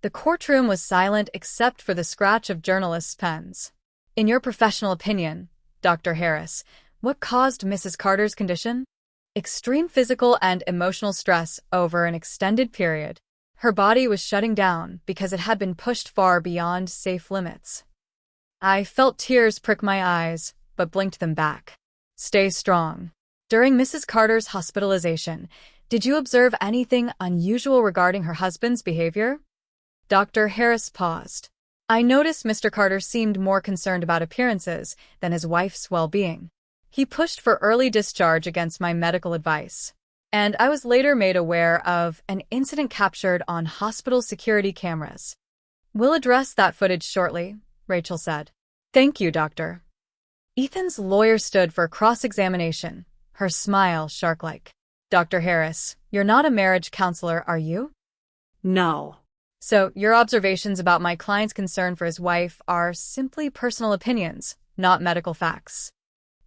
S1: The courtroom was silent except for the scratch of journalists' pens. In your professional opinion, Dr. Harris, what caused Mrs. Carter's condition? Extreme physical and emotional stress over an extended period. Her body was shutting down because it had been pushed far beyond safe limits. I felt tears prick my eyes, but blinked them back. Stay strong. During Mrs. Carter's hospitalization, did you observe anything unusual regarding her husband's behavior? Dr. Harris paused. I noticed Mr. Carter seemed more concerned about appearances than his wife's well-being. He pushed for early discharge against my medical advice. And I was later made aware of an incident captured on hospital security cameras. We'll address that footage shortly, Rachel said. Thank you, Doctor. Ethan's lawyer stood for cross-examination, her smile shark-like. Dr. Harris, you're not a marriage counselor, are you?
S2: No.
S1: So your observations about my client's concern for his wife are simply personal opinions, not medical facts.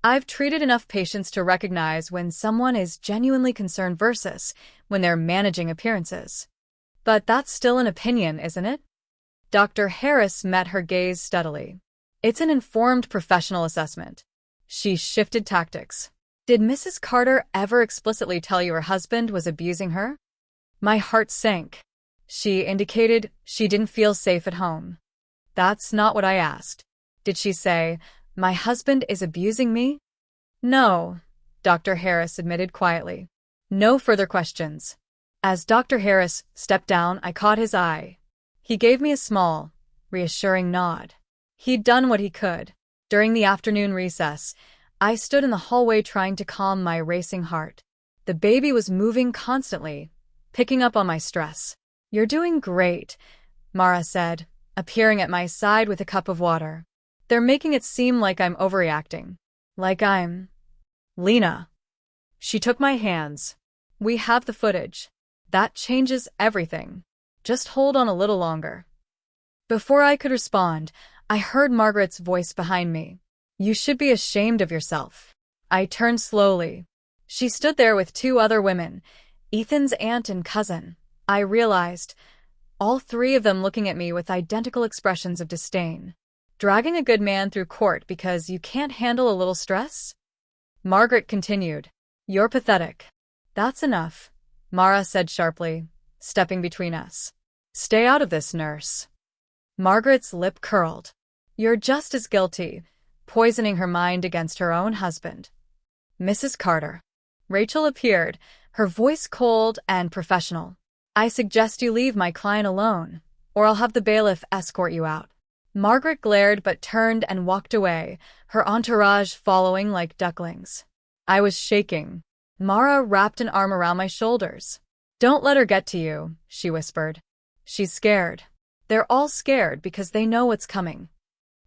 S1: I've treated enough patients to recognize when someone is genuinely concerned versus when they're managing appearances. But that's still an opinion, isn't it? Dr. Harris met her gaze steadily. It's an informed professional assessment. She shifted tactics. Did Mrs. Carter ever explicitly tell you her husband was abusing her? My heart sank. She indicated she didn't feel safe at home. That's not what I asked. Did she say, my husband is abusing me? No, Dr. Harris admitted quietly. No further questions. As Dr. Harris stepped down, I caught his eye. He gave me a small, reassuring nod. He'd done what he could. During the afternoon recess, I stood in the hallway trying to calm my racing heart. The baby was moving constantly, picking up on my stress. You're doing great, Mara said, appearing at my side with a cup of water. They're making it seem like I'm overreacting. Like I'm Lena. She took my hands. We have the footage. That changes everything. Just hold on a little longer. Before I could respond, I heard Margaret's voice behind me. You should be ashamed of yourself. I turned slowly. She stood there with two other women, Ethan's aunt and cousin. I realized, all three of them looking at me with identical expressions of disdain. Dragging a good man through court because you can't handle a little stress? Margaret continued. You're pathetic. That's enough, Mara said sharply, stepping between us. Stay out of this, nurse. Margaret's lip curled. You're just as guilty, poisoning her mind against her own husband. Mrs. Carter. Rachel appeared, her voice cold and professional. I suggest you leave my client alone, or I'll have the bailiff escort you out. Margaret glared but turned and walked away, her entourage following like ducklings. I was shaking. Mara wrapped an arm around my shoulders. Don't let her get to you, she whispered. She's scared. They're all scared because they know what's coming.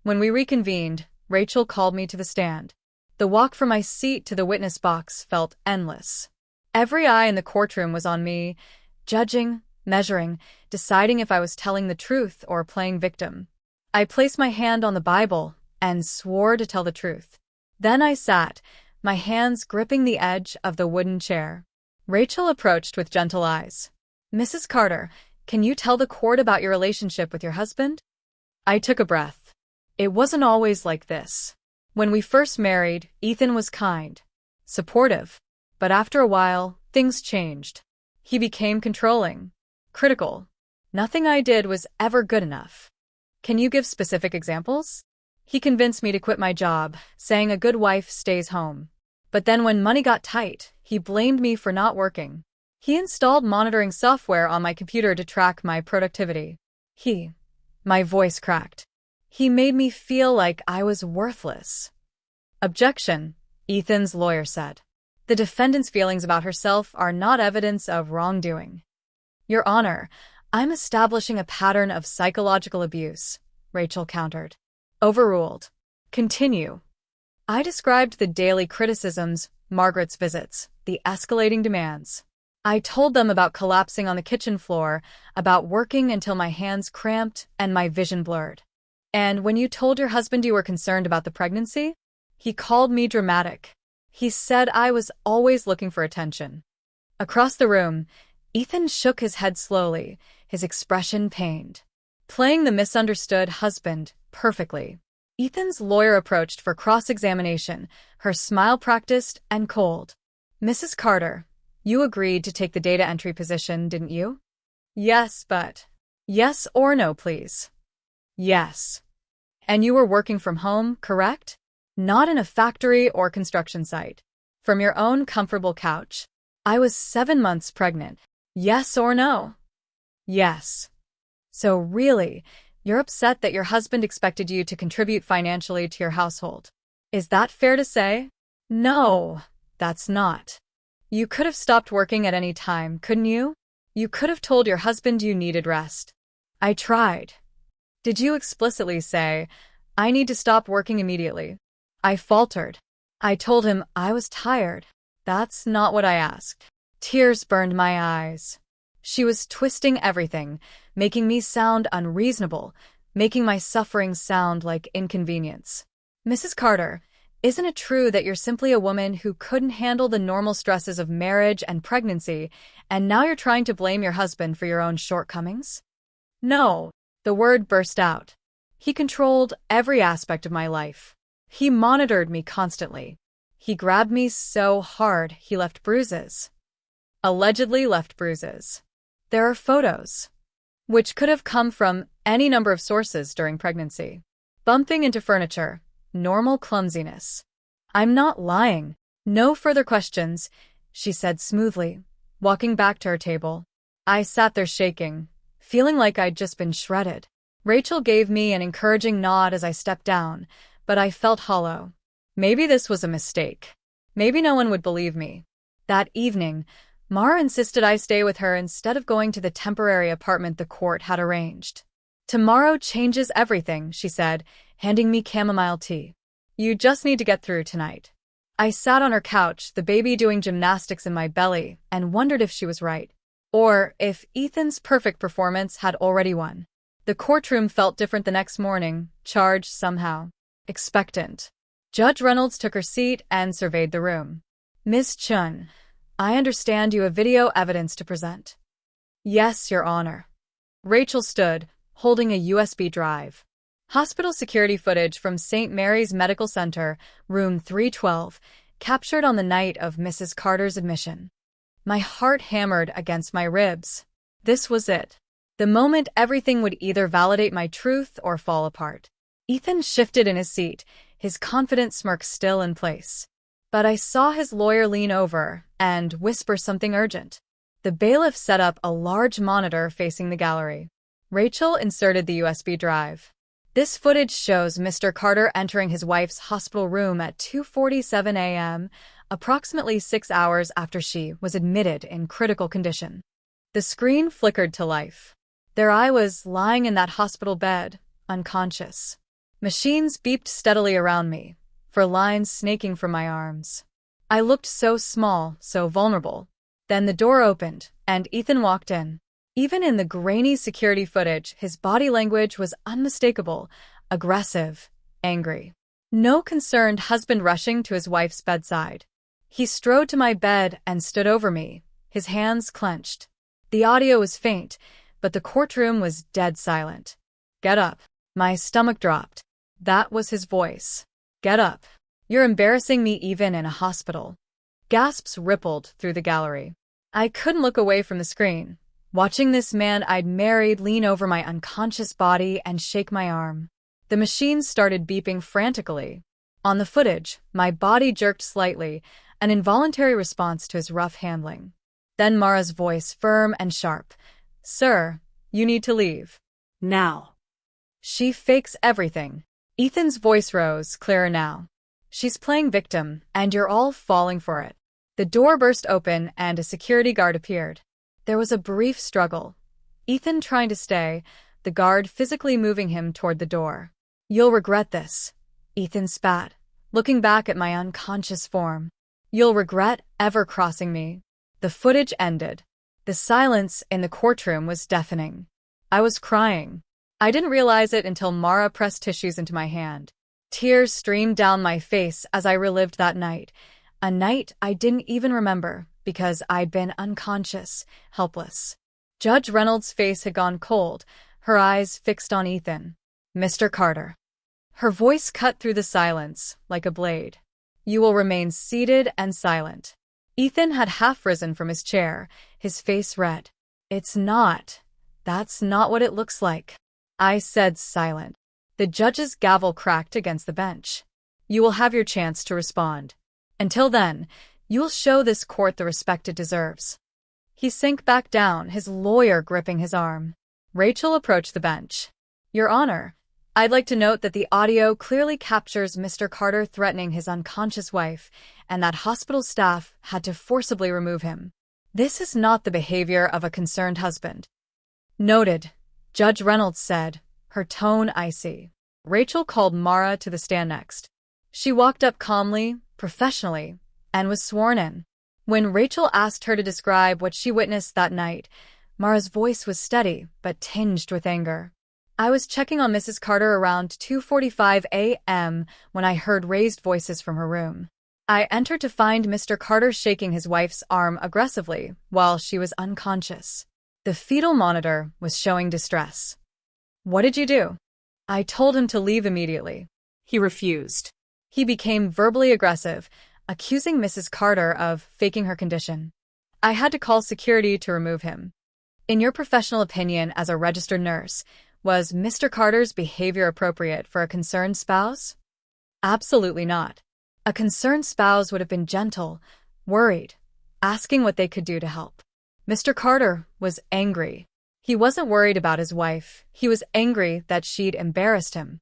S1: When we reconvened, Rachel called me to the stand. The walk from my seat to the witness box felt endless. Every eye in the courtroom was on me, judging, measuring, deciding if I was telling the truth or playing victim. I placed my hand on the Bible and swore to tell the truth. Then I sat, my hands gripping the edge of the wooden chair. Rachel approached with gentle eyes. Mrs. Carter, can you tell the court about your relationship with your husband? I took a breath. It wasn't always like this. When we first married, Ethan was kind, supportive. But after a while, things changed. He became controlling, critical. Nothing I did was ever good enough. Can you give specific examples? He convinced me to quit my job, saying a good wife stays home. But then when money got tight, he blamed me for not working. He installed monitoring software on my computer to track my productivity. My voice cracked. He made me feel like I was worthless. Objection, Ethan's lawyer said. The defendant's feelings about herself are not evidence of wrongdoing. Your Honor, I'm establishing a pattern of psychological abuse, Rachel countered. Overruled. Continue. I described the daily criticisms, Margaret's visits, the escalating demands. I told them about collapsing on the kitchen floor, about working until my hands cramped and my vision blurred. And when you told your husband you were concerned about the pregnancy, he called me dramatic. He said I was always looking for attention. Across the room, Ethan shook his head slowly, his expression pained. Playing the misunderstood husband perfectly. Ethan's lawyer approached for cross-examination, her smile practiced and cold. Mrs. Carter, you agreed to take the data entry position, didn't you? Yes, but... Yes or no, please. Yes. And you were working from home, correct? Not in a factory or construction site. From your own comfortable couch. I was 7 months pregnant. Yes or no? Yes. So really, you're upset that your husband expected you to contribute financially to your household. Is that fair to say? No, that's not. You could have stopped working at any time, couldn't you? You could have told your husband you needed rest. I tried. Did you explicitly say, I need to stop working immediately? I faltered. I told him I was tired. That's not what I asked. Tears burned my eyes. She was twisting everything, making me sound unreasonable, making my suffering sound like inconvenience. Mrs. Carter, isn't it true that you're simply a woman who couldn't handle the normal stresses of marriage and pregnancy, and now you're trying to blame your husband for your own shortcomings? No, the word burst out. He controlled every aspect of my life. He monitored me constantly. He grabbed me so hard he left bruises. Allegedly left bruises. There are photos, which could have come from any number of sources during pregnancy. Bumping into furniture, normal clumsiness. I'm not lying. No further questions, she said smoothly, walking back to her table. I sat there shaking, feeling like I'd just been shredded. Rachel gave me an encouraging nod as I stepped down, but I felt hollow. Maybe this was a mistake. Maybe no one would believe me. That evening, Mara insisted I stay with her instead of going to the temporary apartment the court had arranged. Tomorrow changes everything, she said, handing me chamomile tea. You just need to get through tonight. I sat on her couch, the baby doing gymnastics in my belly, and wondered if she was right. Or if Ethan's perfect performance had already won. The courtroom felt different the next morning, charged somehow. Expectant. Judge Reynolds took her seat and surveyed the room. Ms. Chun, I understand you have video evidence to present. Yes, Your Honor. Rachel stood, holding a USB drive. Hospital security footage from St. Mary's Medical Center, room 312, captured on the night of Mrs. Carter's admission. My heart hammered against my ribs. This was it. The moment everything would either validate my truth or fall apart. Ethan shifted in his seat, his confident smirk still in place. But I saw his lawyer lean over and whisper something urgent. The bailiff set up a large monitor facing the gallery. Rachel inserted the USB drive. This footage shows Mr. Carter entering his wife's hospital room at 2:47 a.m., approximately 6 hours after she was admitted in critical condition. The screen flickered to life. There I was, lying in that hospital bed, unconscious. Machines beeped steadily around me, for lines snaking from my arms. I looked so small, so vulnerable. Then the door opened, and Ethan walked in. Even in the grainy security footage, his body language was unmistakable, aggressive, angry. No concerned husband rushing to his wife's bedside. He strode to my bed and stood over me, his hands clenched. The audio was faint, but the courtroom was dead silent. Get up. My stomach dropped. That was his voice. Get up. You're embarrassing me even in a hospital. Gasps rippled through the gallery. I couldn't look away from the screen, watching this man I'd married lean over my unconscious body and shake my arm. The machines started beeping frantically. On the footage, my body jerked slightly, an involuntary response to his rough handling. Then Mara's voice, firm and sharp. Sir, you need to leave.
S2: Now.
S1: She fakes everything. Ethan's voice rose, clearer now. She's playing victim, and you're all falling for it. The door burst open, and a security guard appeared. There was a brief struggle. Ethan trying to stay, the guard physically moving him toward the door. You'll regret this, Ethan spat, looking back at my unconscious form. You'll regret ever crossing me. The footage ended. The silence in the courtroom was deafening. I was crying. I didn't realize it until Mara pressed tissues into my hand. Tears streamed down my face as I relived that night, a night I didn't even remember because I'd been unconscious, helpless. Judge Reynolds' face had gone cold, her eyes fixed on Ethan. Mr. Carter. Her voice cut through the silence like a blade. You will remain seated and silent. Ethan had half risen from his chair, his face red. That's not what it looks like. I said silent. The judge's gavel cracked against the bench. You will have your chance to respond. Until then, you'll show this court the respect it deserves. He sank back down, his lawyer gripping his arm. Rachel approached the bench. Your Honor, I'd like to note that the audio clearly captures Mr. Carter threatening his unconscious wife, and that hospital staff had to forcibly remove him. This is not the behavior of a concerned husband. Noted, Judge Reynolds said, her tone icy. Rachel called Mara to the stand next. She walked up calmly, professionally, and was sworn in. When Rachel asked her to describe what she witnessed that night, Mara's voice was steady but tinged with anger. I was checking on Mrs. Carter around 2:45 a.m. when I heard raised voices from her room. I entered to find Mr. Carter shaking his wife's arm aggressively while she was unconscious. The fetal monitor was showing distress. What did you do? I told him to leave immediately.
S2: He refused.
S1: He became verbally aggressive, accusing Mrs. Carter of faking her condition. I had to call security to remove him. In your professional opinion as a registered nurse, was Mr. Carter's behavior appropriate for a concerned spouse? Absolutely not. A concerned spouse would have been gentle, worried, asking what they could do to help. Mr. Carter was angry. He wasn't worried about his wife. He was angry that she'd embarrassed him.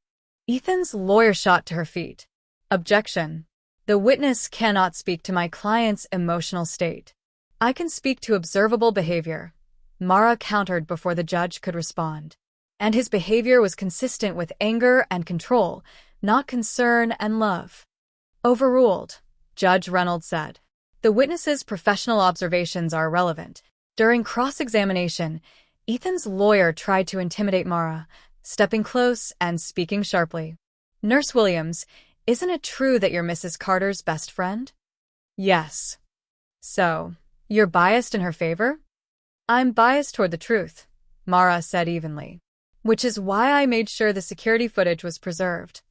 S1: Ethan's lawyer shot to her feet. Objection. The witness cannot speak to my client's emotional state. I can speak to observable behavior. Mara countered before the judge could respond. And his behavior was consistent with anger and control, not concern and love. Overruled, Judge Reynolds said. The witness's professional observations are irrelevant. During cross-examination, Ethan's lawyer tried to intimidate Mara, stepping close and speaking sharply. Nurse Williams, isn't it true that you're Mrs. Carter's best friend? Yes. So, You're biased in her favor? I'm biased toward the truth, Mara said evenly. Which is why I made sure the security footage was preserved.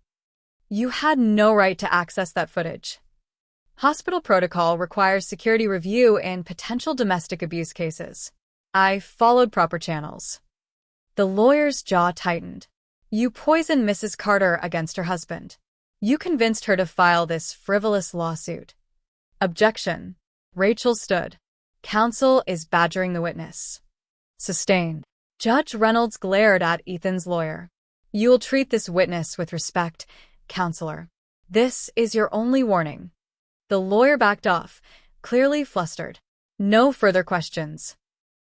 S1: You had no right to access that footage. Hospital protocol requires security review in potential domestic abuse cases. I followed proper channels. The lawyer's jaw tightened. You poisoned Mrs. Carter against her husband. You convinced her to file this frivolous lawsuit. Objection. Rachel stood. Counsel is badgering the witness. Sustained. Judge Reynolds glared at Ethan's lawyer. You'll treat this witness with respect, counselor. This is your only warning. The lawyer backed off, clearly flustered. No further questions.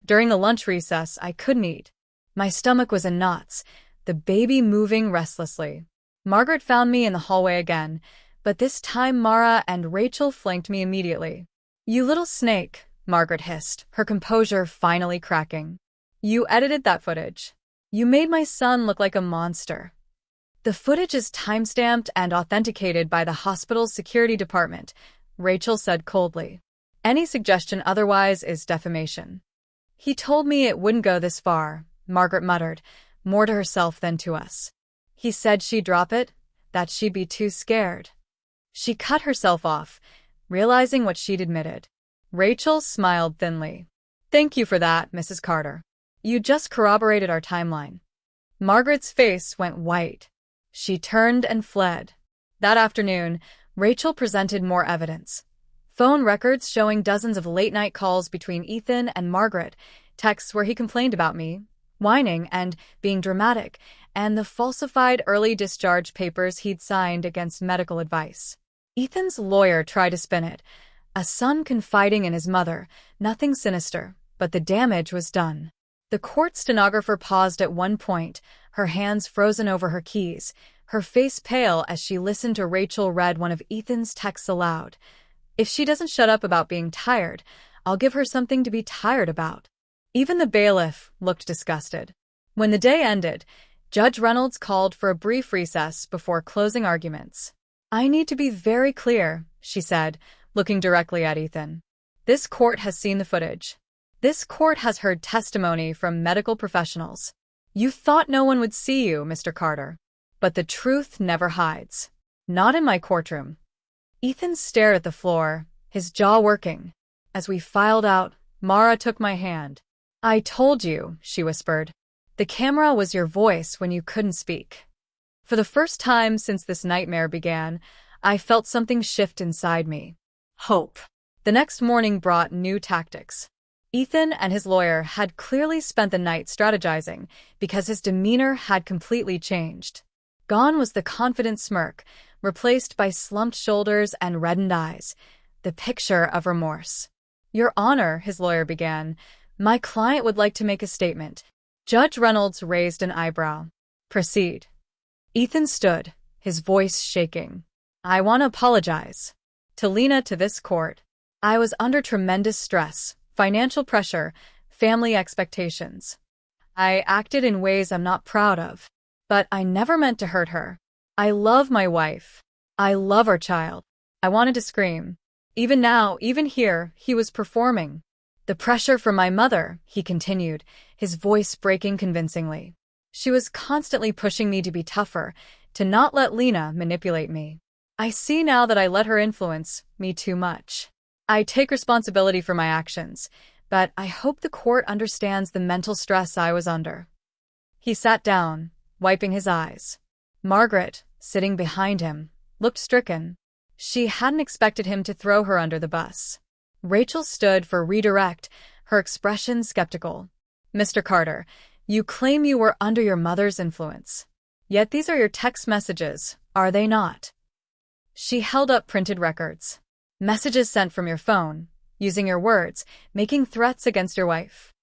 S1: During the lunch recess, I couldn't eat. My stomach was in knots, the baby moving restlessly. Margaret found me in the hallway again, but this time Mara and Rachel flanked me immediately. You little snake, Margaret hissed, her composure finally cracking. You edited that footage. You made my son look like a monster. The footage is timestamped and authenticated by the hospital's security department, Rachel said coldly. Any suggestion otherwise is defamation. He told me it wouldn't go this far, Margaret muttered, more to herself than to us. He said she'd drop it, that she'd be too scared. She cut herself off, realizing what she'd admitted. Rachel smiled thinly. Thank you for that, Mrs. Carter. You just corroborated our timeline. Margaret's face went white. She turned and fled. That afternoon, Rachel presented more evidence. Phone records showing dozens of late-night calls between Ethan and Margaret, texts where he complained about me, whining and being dramatic, and the falsified early discharge papers he'd signed against medical advice. Ethan's lawyer tried to spin it. A son confiding in his mother, nothing sinister, but the damage was done. The court stenographer paused at one point, her hands frozen over her keys, her face pale as she listened to Rachel read one of Ethan's texts aloud. If she doesn't shut up about being tired, I'll give her something to be tired about. Even the bailiff looked disgusted. When the day ended, Judge Reynolds called for a brief recess before closing arguments. I need to be very clear, she said, looking directly at Ethan. This court has seen the footage. This court has heard testimony from medical professionals. You thought no one would see you, Mr. Carter. But the truth never hides. Not in my courtroom. Ethan stared at the floor, his jaw working. As we filed out, Mara took my hand. I told you, she whispered. The camera was your voice when you couldn't speak. For the first time since this nightmare began, I felt something shift inside me. Hope. The next morning brought new tactics. Ethan and his lawyer had clearly spent the night strategizing because his demeanor had completely changed. Gone was the confident smirk, replaced by slumped shoulders and reddened eyes, the picture of remorse. Your Honor, his lawyer began, my client would like to make a statement. Judge Reynolds raised an eyebrow. Proceed. Ethan stood, his voice shaking. I want to apologize. To Lena, to this court. I was under tremendous stress. Financial pressure, family expectations. I acted in ways I'm not proud of. But I never meant to hurt her. I love my wife. I love our child. I wanted to scream. Even now, even here, he was performing. The pressure from my mother, he continued, his voice breaking convincingly. She was constantly pushing me to be tougher, to not let Lena manipulate me. I see now that I let her influence me too much. I take responsibility for my actions, but I hope the court understands the mental stress I was under. He sat down, wiping his eyes. Margaret, sitting behind him, looked stricken. She hadn't expected him to throw her under the bus. Rachel stood for redirect, her expression skeptical. Mr. Carter, you claim you were under your mother's influence. Yet these are your text messages, are they not? She held up printed records. Messages sent from your phone, using your words, making threats against your wife.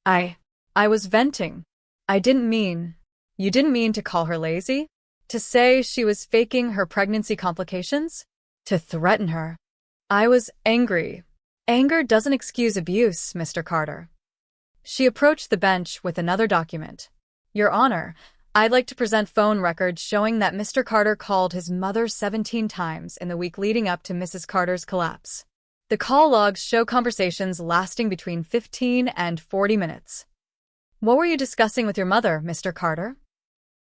S1: I was venting. You didn't mean to call her lazy? To say she was faking her pregnancy complications? To threaten her? I was angry. Anger doesn't excuse abuse, Mr. Carter. She approached the bench with another document. Your Honor, I'd like to present phone records showing that Mr. Carter called his mother 17 times in the week leading up to Mrs. Carter's collapse. The call logs show conversations lasting between 15 and 40 minutes. What were you discussing with your mother, Mr. Carter?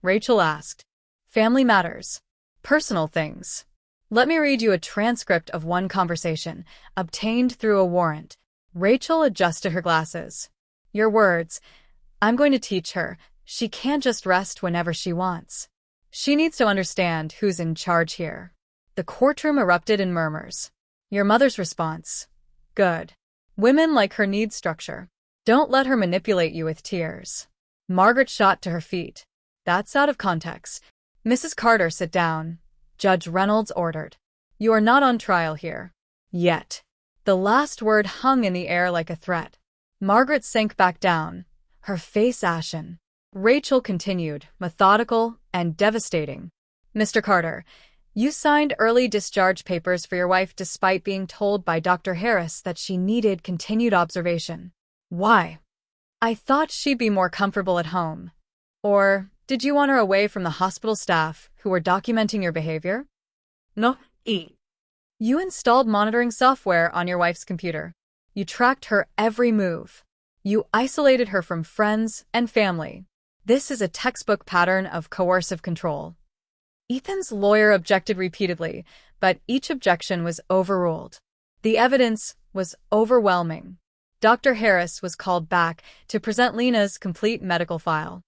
S1: Rachel asked. Family matters. Personal things. Let me read you a transcript of one conversation, obtained through a warrant. Rachel adjusted her glasses. Your words. I'm going to teach her. She can't just rest whenever she wants. She needs to understand who's in charge here. The courtroom erupted in murmurs. Your mother's response. Good. Women like her need structure. Don't let her manipulate you with tears. Margaret shot to her feet. That's out of context. Mrs. Carter, sit down. Judge Reynolds ordered. You are not on trial here. Yet. The last word hung in the air like a threat. Margaret sank back down, her face ashen. Rachel continued, methodical and devastating. Mr. Carter, you signed early discharge papers for your wife despite being told by Dr. Harris that she needed continued observation. Why? I thought she'd be more comfortable at home. Or did you want her away from the hospital staff who were documenting your behavior?
S2: No.
S1: You installed monitoring software on your wife's computer. You tracked her every move. You isolated her from friends and family. This is a textbook pattern of coercive control. Ethan's lawyer objected repeatedly, but each objection was overruled. The evidence was overwhelming. Dr. Harris was called back to present Lena's complete medical file.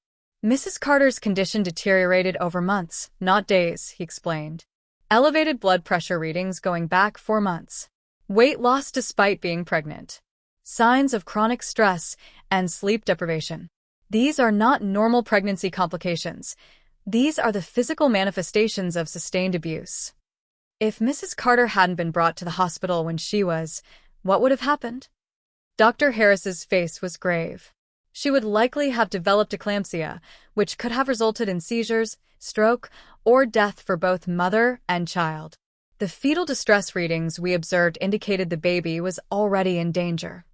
S1: Mrs. Carter's condition deteriorated over months, not days, he explained. Elevated blood pressure readings going back 4 months. Weight loss despite being pregnant. Signs of chronic stress and sleep deprivation. These are not normal pregnancy complications. These are the physical manifestations of sustained abuse. If Mrs. Carter hadn't been brought to the hospital when she was, what would have happened? Dr. Harris's face was grave. She would likely have developed eclampsia, which could have resulted in seizures, stroke, or death for both mother and child. The fetal distress readings we observed indicated the baby was already in danger.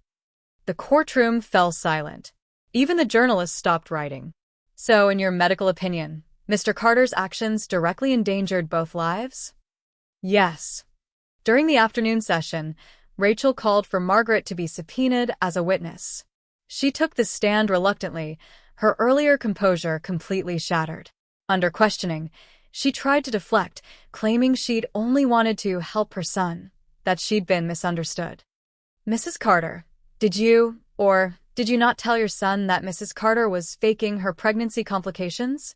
S1: The courtroom fell silent. Even the journalists stopped writing. So, in your medical opinion, Mr. Carter's actions directly endangered both lives? Yes. During the afternoon session, Rachel called for Margaret to be subpoenaed as a witness. She took the stand reluctantly, her earlier composure completely shattered. Under questioning, she tried to deflect, claiming she'd only wanted to help her son, that she'd been misunderstood. Mrs. Carter, did you not tell your son that Mrs. Carter was faking her pregnancy complications?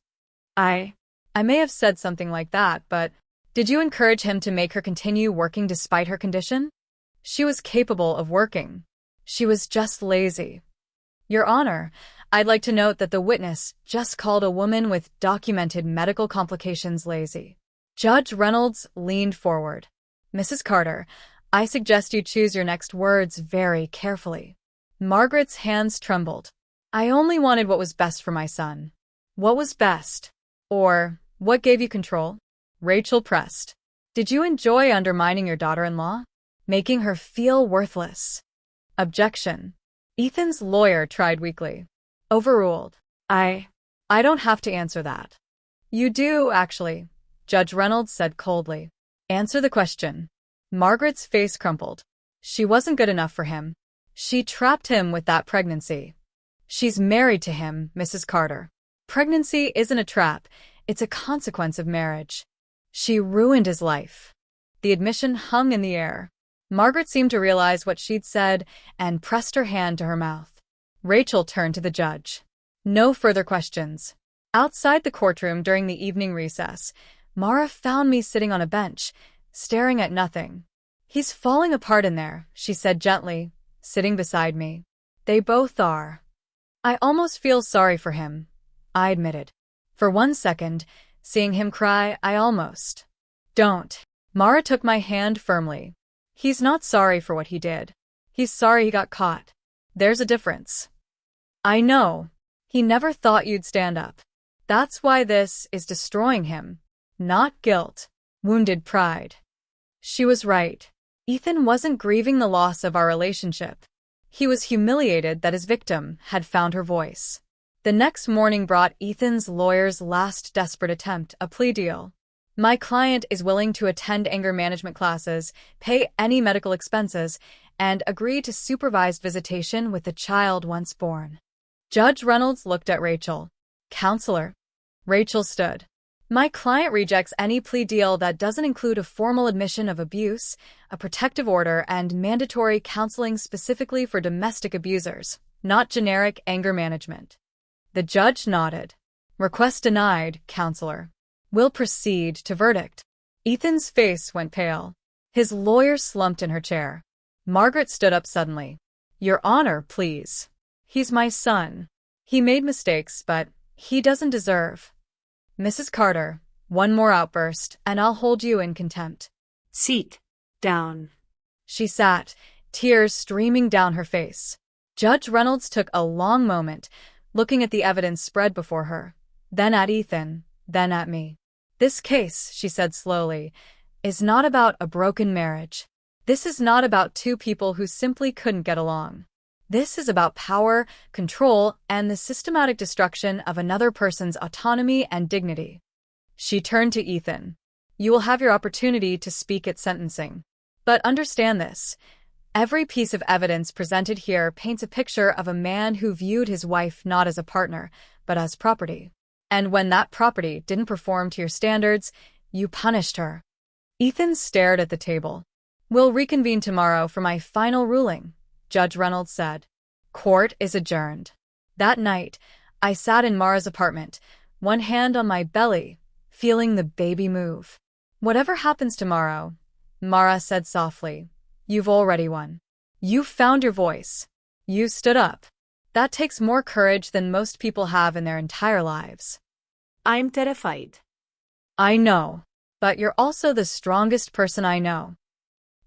S1: I may have said something like that, but did you encourage him to make her continue working despite her condition? She was capable of working. She was just lazy. Your Honor, I'd like to note that the witness just called a woman with documented medical complications lazy. Judge Reynolds leaned forward. Mrs. Carter, I suggest you choose your next words very carefully. Margaret's hands trembled. I only wanted what was best for my son. What was best? Or, what gave you control? Rachel pressed. Did you enjoy undermining your daughter-in-law? Making her feel worthless? Objection. Ethan's lawyer tried weakly. Overruled. I don't have to answer that. You do, actually, Judge Reynolds said coldly. Answer the question. Margaret's face crumpled. She wasn't good enough for him. She trapped him with that pregnancy. She's married to him, Mrs. Carter. Pregnancy isn't a trap, it's a consequence of marriage. She ruined his life. The admission hung in the air. Margaret seemed to realize what she'd said and pressed her hand to her mouth. Rachel turned to the judge. No further questions. Outside the courtroom during the evening recess, Mara found me sitting on a bench, staring at nothing. He's falling apart in there, she said gently, sitting beside me. They both are. I almost feel sorry for him, I admitted. For 1 second, seeing him cry, I almost. Don't. Mara took my hand firmly. He's not sorry for what he did. He's sorry he got caught. There's a difference. I know. He never thought you'd stand up. That's why this is destroying him. Not guilt. Wounded pride. She was right. Ethan wasn't grieving the loss of our relationship. He was humiliated that his victim had found her voice. The next morning brought Ethan's lawyer's last desperate attempt, a plea deal. My client is willing to attend anger management classes, pay any medical expenses, and agree to supervised visitation with the child once born. Judge Reynolds looked at Rachel. Counselor. Rachel stood. My client rejects any plea deal that doesn't include a formal admission of abuse, a protective order, and mandatory counseling specifically for domestic abusers, not generic anger management. The judge nodded. Request denied, counselor. Will proceed to verdict. Ethan's face went pale. His lawyer slumped in her chair. Margaret stood up suddenly. Your Honor, please. He's my son. He made mistakes, but he doesn't deserve. Mrs. Carter, one more outburst, and I'll hold you in contempt.
S2: Sit down.
S1: She sat, tears streaming down her face. Judge Reynolds took a long moment, looking at the evidence spread before her, then at Ethan, then at me. This case, she said slowly, is not about a broken marriage. This is not about two people who simply couldn't get along. This is about power, control, and the systematic destruction of another person's autonomy and dignity. She turned to Ethan. You will have your opportunity to speak at sentencing. But understand this. Every piece of evidence presented here paints a picture of a man who viewed his wife not as a partner, but as property. And when that property didn't perform to your standards, you punished her. Ethan stared at the table. We'll reconvene tomorrow for my final ruling, Judge Reynolds said. Court is adjourned. That night, I sat in Mara's apartment, one hand on my belly, feeling the baby move. Whatever happens tomorrow, Mara said softly, you've already won. You found your voice. You stood up. That takes more courage than most people have in their entire lives.
S2: I'm terrified.
S1: I know, but you're also the strongest person I know.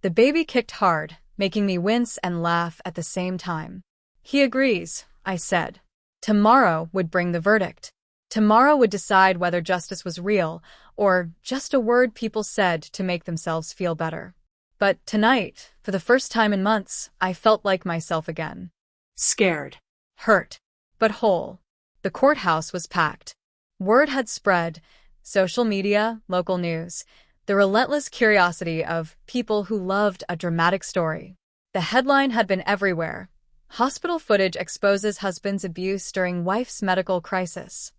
S1: The baby kicked hard, making me wince and laugh at the same time. He agrees, I said. Tomorrow would bring the verdict. Tomorrow would decide whether justice was real, or just a word people said to make themselves feel better. But tonight, for the first time in months, I felt like myself again.
S2: Scared.
S1: Hurt, but whole. The courthouse was packed. Word had spread, social media, local news, the relentless curiosity of people who loved a dramatic story. The headline had been everywhere. Hospital footage exposes husband's abuse during wife's medical crisis.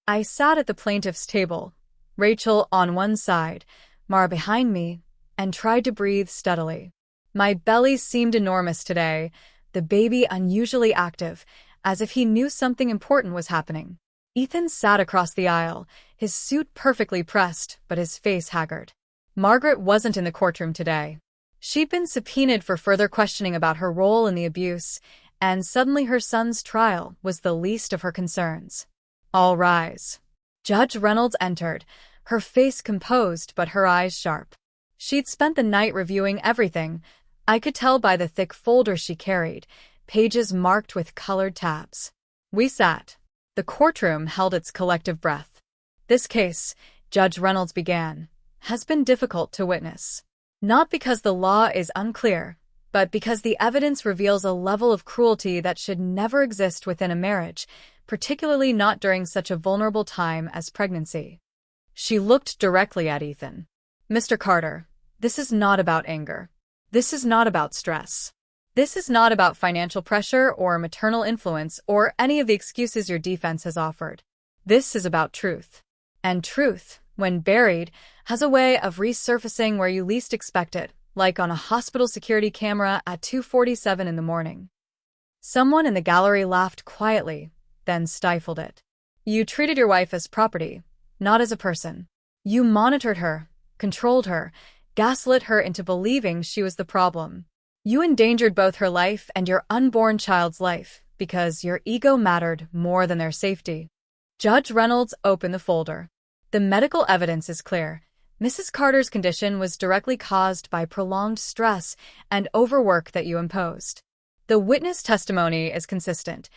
S1: I sat at the plaintiff's table, Rachel on one side, Mara behind me, and tried to breathe steadily. My belly seemed enormous today, the baby unusually active, as if he knew something important was happening. Ethan sat across the aisle, his suit perfectly pressed, but his face haggard. Margaret wasn't in the courtroom today. She'd been subpoenaed for further questioning about her role in the abuse, and suddenly her son's trial was the least of her concerns. All rise. Judge Reynolds entered, her face composed but her eyes sharp. She'd spent the night reviewing everything. I could tell by the thick folder she carried, pages marked with colored tabs. We sat. The courtroom held its collective breath. This case, Judge Reynolds began, has been difficult to witness. Not because the law is unclear, but because the evidence reveals a level of cruelty that should never exist within a marriage, particularly not during such a vulnerable time as pregnancy. She looked directly at Ethan. Mr. Carter, this is not about anger. This is not about stress. This is not about financial pressure or maternal influence or any of the excuses your defense has offered. This is about truth. And truth, when buried, has a way of resurfacing where you least expect it, like on a hospital security camera at 2:47 in the morning. Someone in the gallery laughed quietly, then stifled it. You treated your wife as property, not as a person. You monitored her, controlled her, gaslit her into believing she was the problem. You endangered both her life and your unborn child's life because your ego mattered more than their safety. Judge Reynolds opened the folder. The medical evidence is clear. Mrs. Carter's condition was directly caused by prolonged stress and overwork that you imposed. The witness testimony is consistent.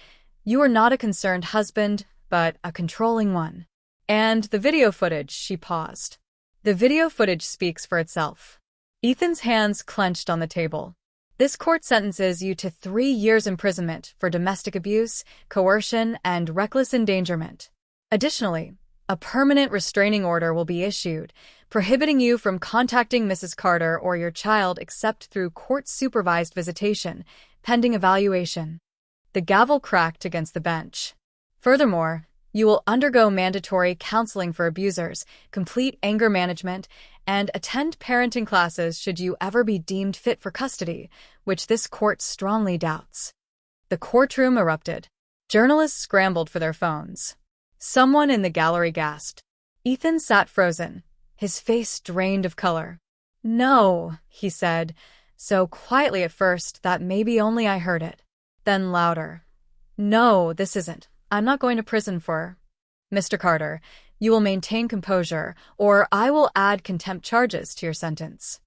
S1: You are not a concerned husband, but a controlling one. And the video footage, she paused. The video footage speaks for itself. Ethan's hands clenched on the table. This court sentences you to 3 years imprisonment for domestic abuse, coercion, and reckless endangerment. Additionally, A permanent restraining order will be issued, prohibiting you from contacting Mrs. Carter or your child except through court-supervised visitation, pending evaluation. The gavel cracked against the bench. Furthermore, you will undergo mandatory counseling for abusers, complete anger management, and attend parenting classes should you ever be deemed fit for custody, which this court strongly doubts. The courtroom erupted. Journalists scrambled for their phones. Someone in the gallery gasped. Ethan sat frozen, his face drained of color. "No," he said, so quietly at first that maybe only I heard it. Then louder. "No, this isn't. I'm not going to prison for..." "Mr. Carter, you will maintain composure, or I will add contempt charges to your sentence."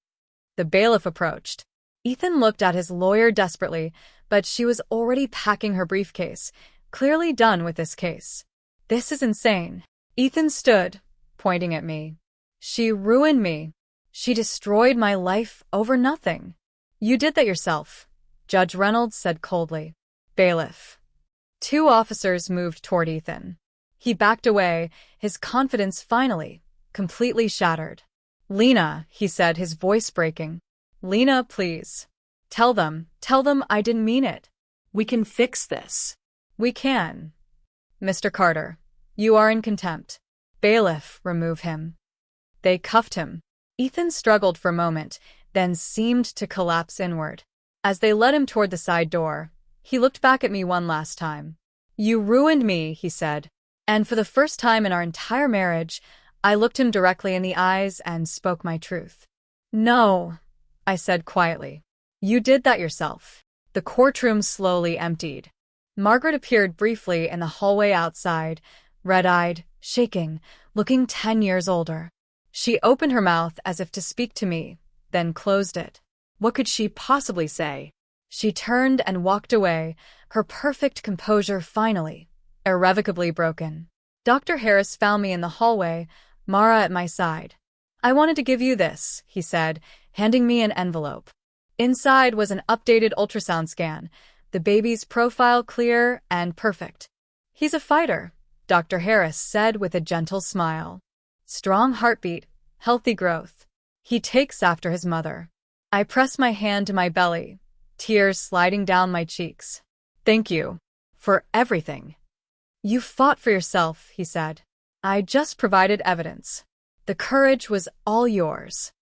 S1: The bailiff approached. Ethan looked at his lawyer desperately, but she was already packing her briefcase, clearly done with this case. "This is insane." Ethan stood, pointing at me. "She ruined me. She destroyed my life over nothing." "You did that yourself," Judge Reynolds said coldly. Bailiff. Two officers moved toward Ethan. He backed away, his confidence finally, completely shattered. "Lena," he said, his voice breaking. "Lena, please. Tell them I didn't mean it."
S2: We can fix this.
S1: "We can." "Mr. Carter, you are in contempt." Bailiff, remove him. They cuffed him. Ethan struggled for a moment, then seemed to collapse inward. As they led him toward the side door, he looked back at me one last time. "You ruined me," he said. And for the first time in our entire marriage, I looked him directly in the eyes and spoke my truth. "No," I said quietly. "You did that yourself." The courtroom slowly emptied. Margaret appeared briefly in the hallway outside, red-eyed, shaking, looking 10 years older. She opened her mouth as if to speak to me, then closed it. What could she possibly say? She turned and walked away, her perfect composure finally, irrevocably broken. Dr. Harris found me in the hallway, Mara at my side. "I wanted to give you this," he said, handing me an envelope. Inside was an updated ultrasound scan, the baby's profile clear and perfect. "He's a fighter," Dr. Harris said with a gentle smile. "Strong heartbeat, healthy growth. He takes after his mother." I pressed my hand to my belly, tears sliding down my cheeks. "Thank you. For everything." "You fought for yourself," he said. "I just provided evidence. The courage was all yours."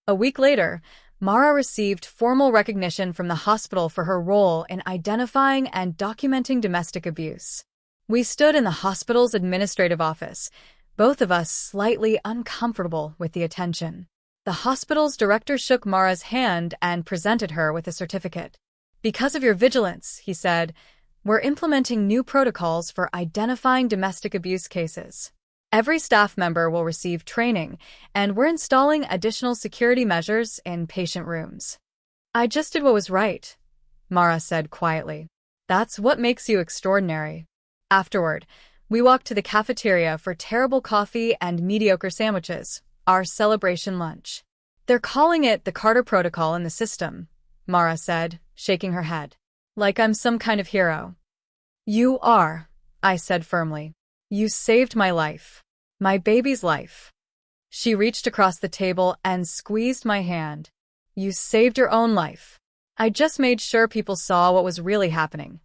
S1: A week later, Mara received formal recognition from the hospital for her role in identifying and documenting domestic abuse. We stood in the hospital's administrative office, both of us slightly uncomfortable with the attention. The hospital's director shook Mara's hand and presented her with a certificate. "Because of your vigilance," he said, "we're implementing new protocols for identifying domestic abuse cases. Every staff member will receive training, and we're installing additional security measures in patient rooms." "I just did what was right," Mara said quietly. "That's what makes you extraordinary." Afterward, we walked to the cafeteria for terrible coffee and mediocre sandwiches, our celebration lunch. "They're calling it the Carter Protocol in the system," Mara said, shaking her head. "Like I'm some kind of hero." "You are," I said firmly. "You saved my life. My baby's life." She reached across the table and squeezed my hand. "You saved your own life. I just made sure people saw what was really happening."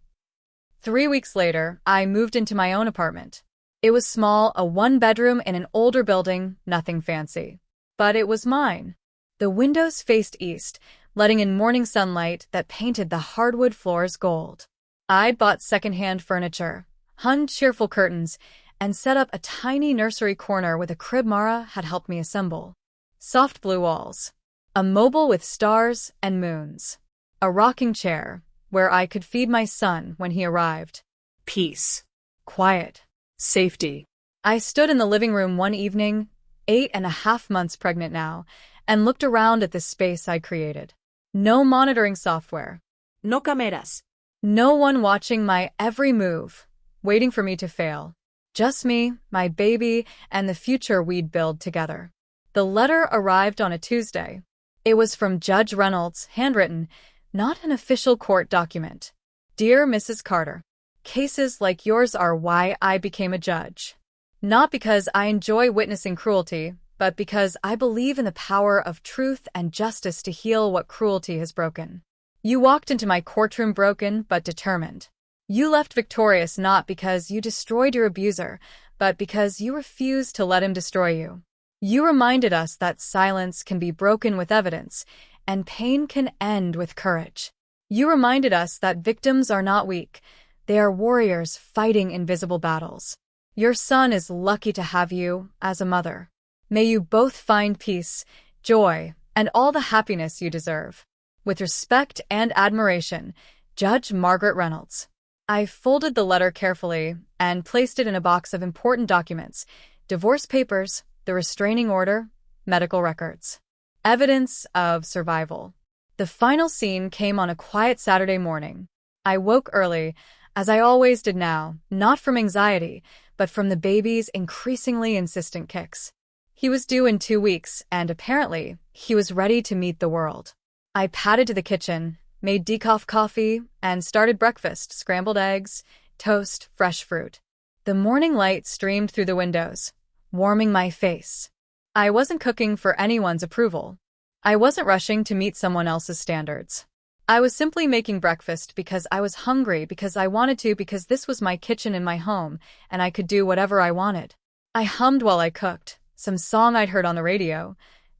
S1: 3 weeks later, I moved into my own apartment. It was small, a one-bedroom in an older building, nothing fancy. But it was mine. The windows faced east, letting in morning sunlight that painted the hardwood floors gold. I'd bought secondhand furniture, hung cheerful curtains, and set up a tiny nursery corner with a crib Mara had helped me assemble. Soft blue walls, a mobile with stars and moons, a rocking chair where I could feed my son when he arrived.
S2: Peace.
S1: Quiet.
S2: Safety.
S1: I stood in the living room one evening, 8.5 months pregnant now, and looked around at the space I created. No monitoring software.
S2: No cameras.
S1: No one watching my every move, waiting for me to fail. Just me, my baby, and the future we'd build together. The letter arrived on a Tuesday. It was from Judge Reynolds, handwritten, not an official court document. "Dear Mrs. Carter, cases like yours are why I became a judge. Not because I enjoy witnessing cruelty, but because I believe in the power of truth and justice to heal what cruelty has broken. You walked into my courtroom broken but determined. You left victorious not because you destroyed your abuser, but because you refused to let him destroy you. You reminded us that silence can be broken with evidence, and pain can end with courage. You reminded us that victims are not weak, they are warriors fighting invisible battles. Your son is lucky to have you as a mother. May you both find peace, joy, and all the happiness you deserve. With respect and admiration, Judge Margaret Reynolds. I folded the letter carefully and placed it in a box of important documents, divorce papers, the restraining order, medical records. Evidence of survival. The final scene came on a quiet Saturday morning. I woke early, as I always did now, not from anxiety, but from the baby's increasingly insistent kicks. He was due in 2 weeks, and apparently, he was ready to meet the world. I padded to the kitchen, made decaf coffee, and started breakfast, scrambled eggs, toast, fresh fruit. The morning light streamed through the windows, warming my face. I wasn't cooking for anyone's approval. I wasn't rushing to meet someone else's standards. I was simply making breakfast because I was hungry, because I wanted to, because this was my kitchen in my home, and I could do whatever I wanted. I hummed while I cooked, some song I'd heard on the radio,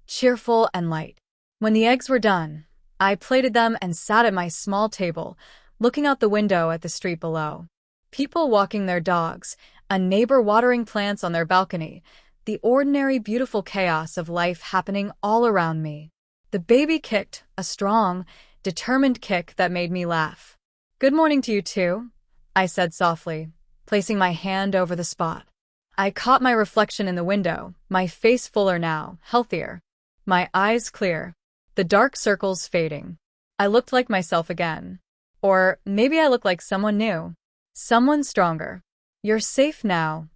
S1: cheerful and light. When the eggs were done, I plated them and sat at my small table, looking out the window at the street below. People walking their dogs, a neighbor watering plants on their balcony, the ordinary beautiful chaos of life happening all around me. The baby kicked, a strong, determined kick that made me laugh. "Good morning to you too," I said softly, placing my hand over the spot. I caught my reflection in the window, my face fuller now, healthier, my eyes clear, the dark circles fading. I looked like myself again. Or maybe I looked like someone new, someone stronger. "You're safe now,"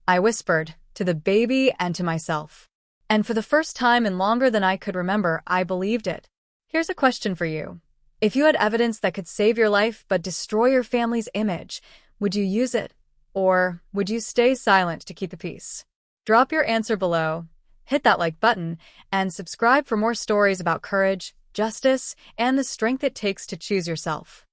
S1: I whispered, to the baby and to myself. And for the first time in longer than I could remember, I believed it. Here's a question for you. If you had evidence that could save your life but destroy your family's image, would you use it? Or would you stay silent to keep the peace? Drop your answer below, hit that like button, and subscribe for more stories about courage, justice, and the strength it takes to choose yourself.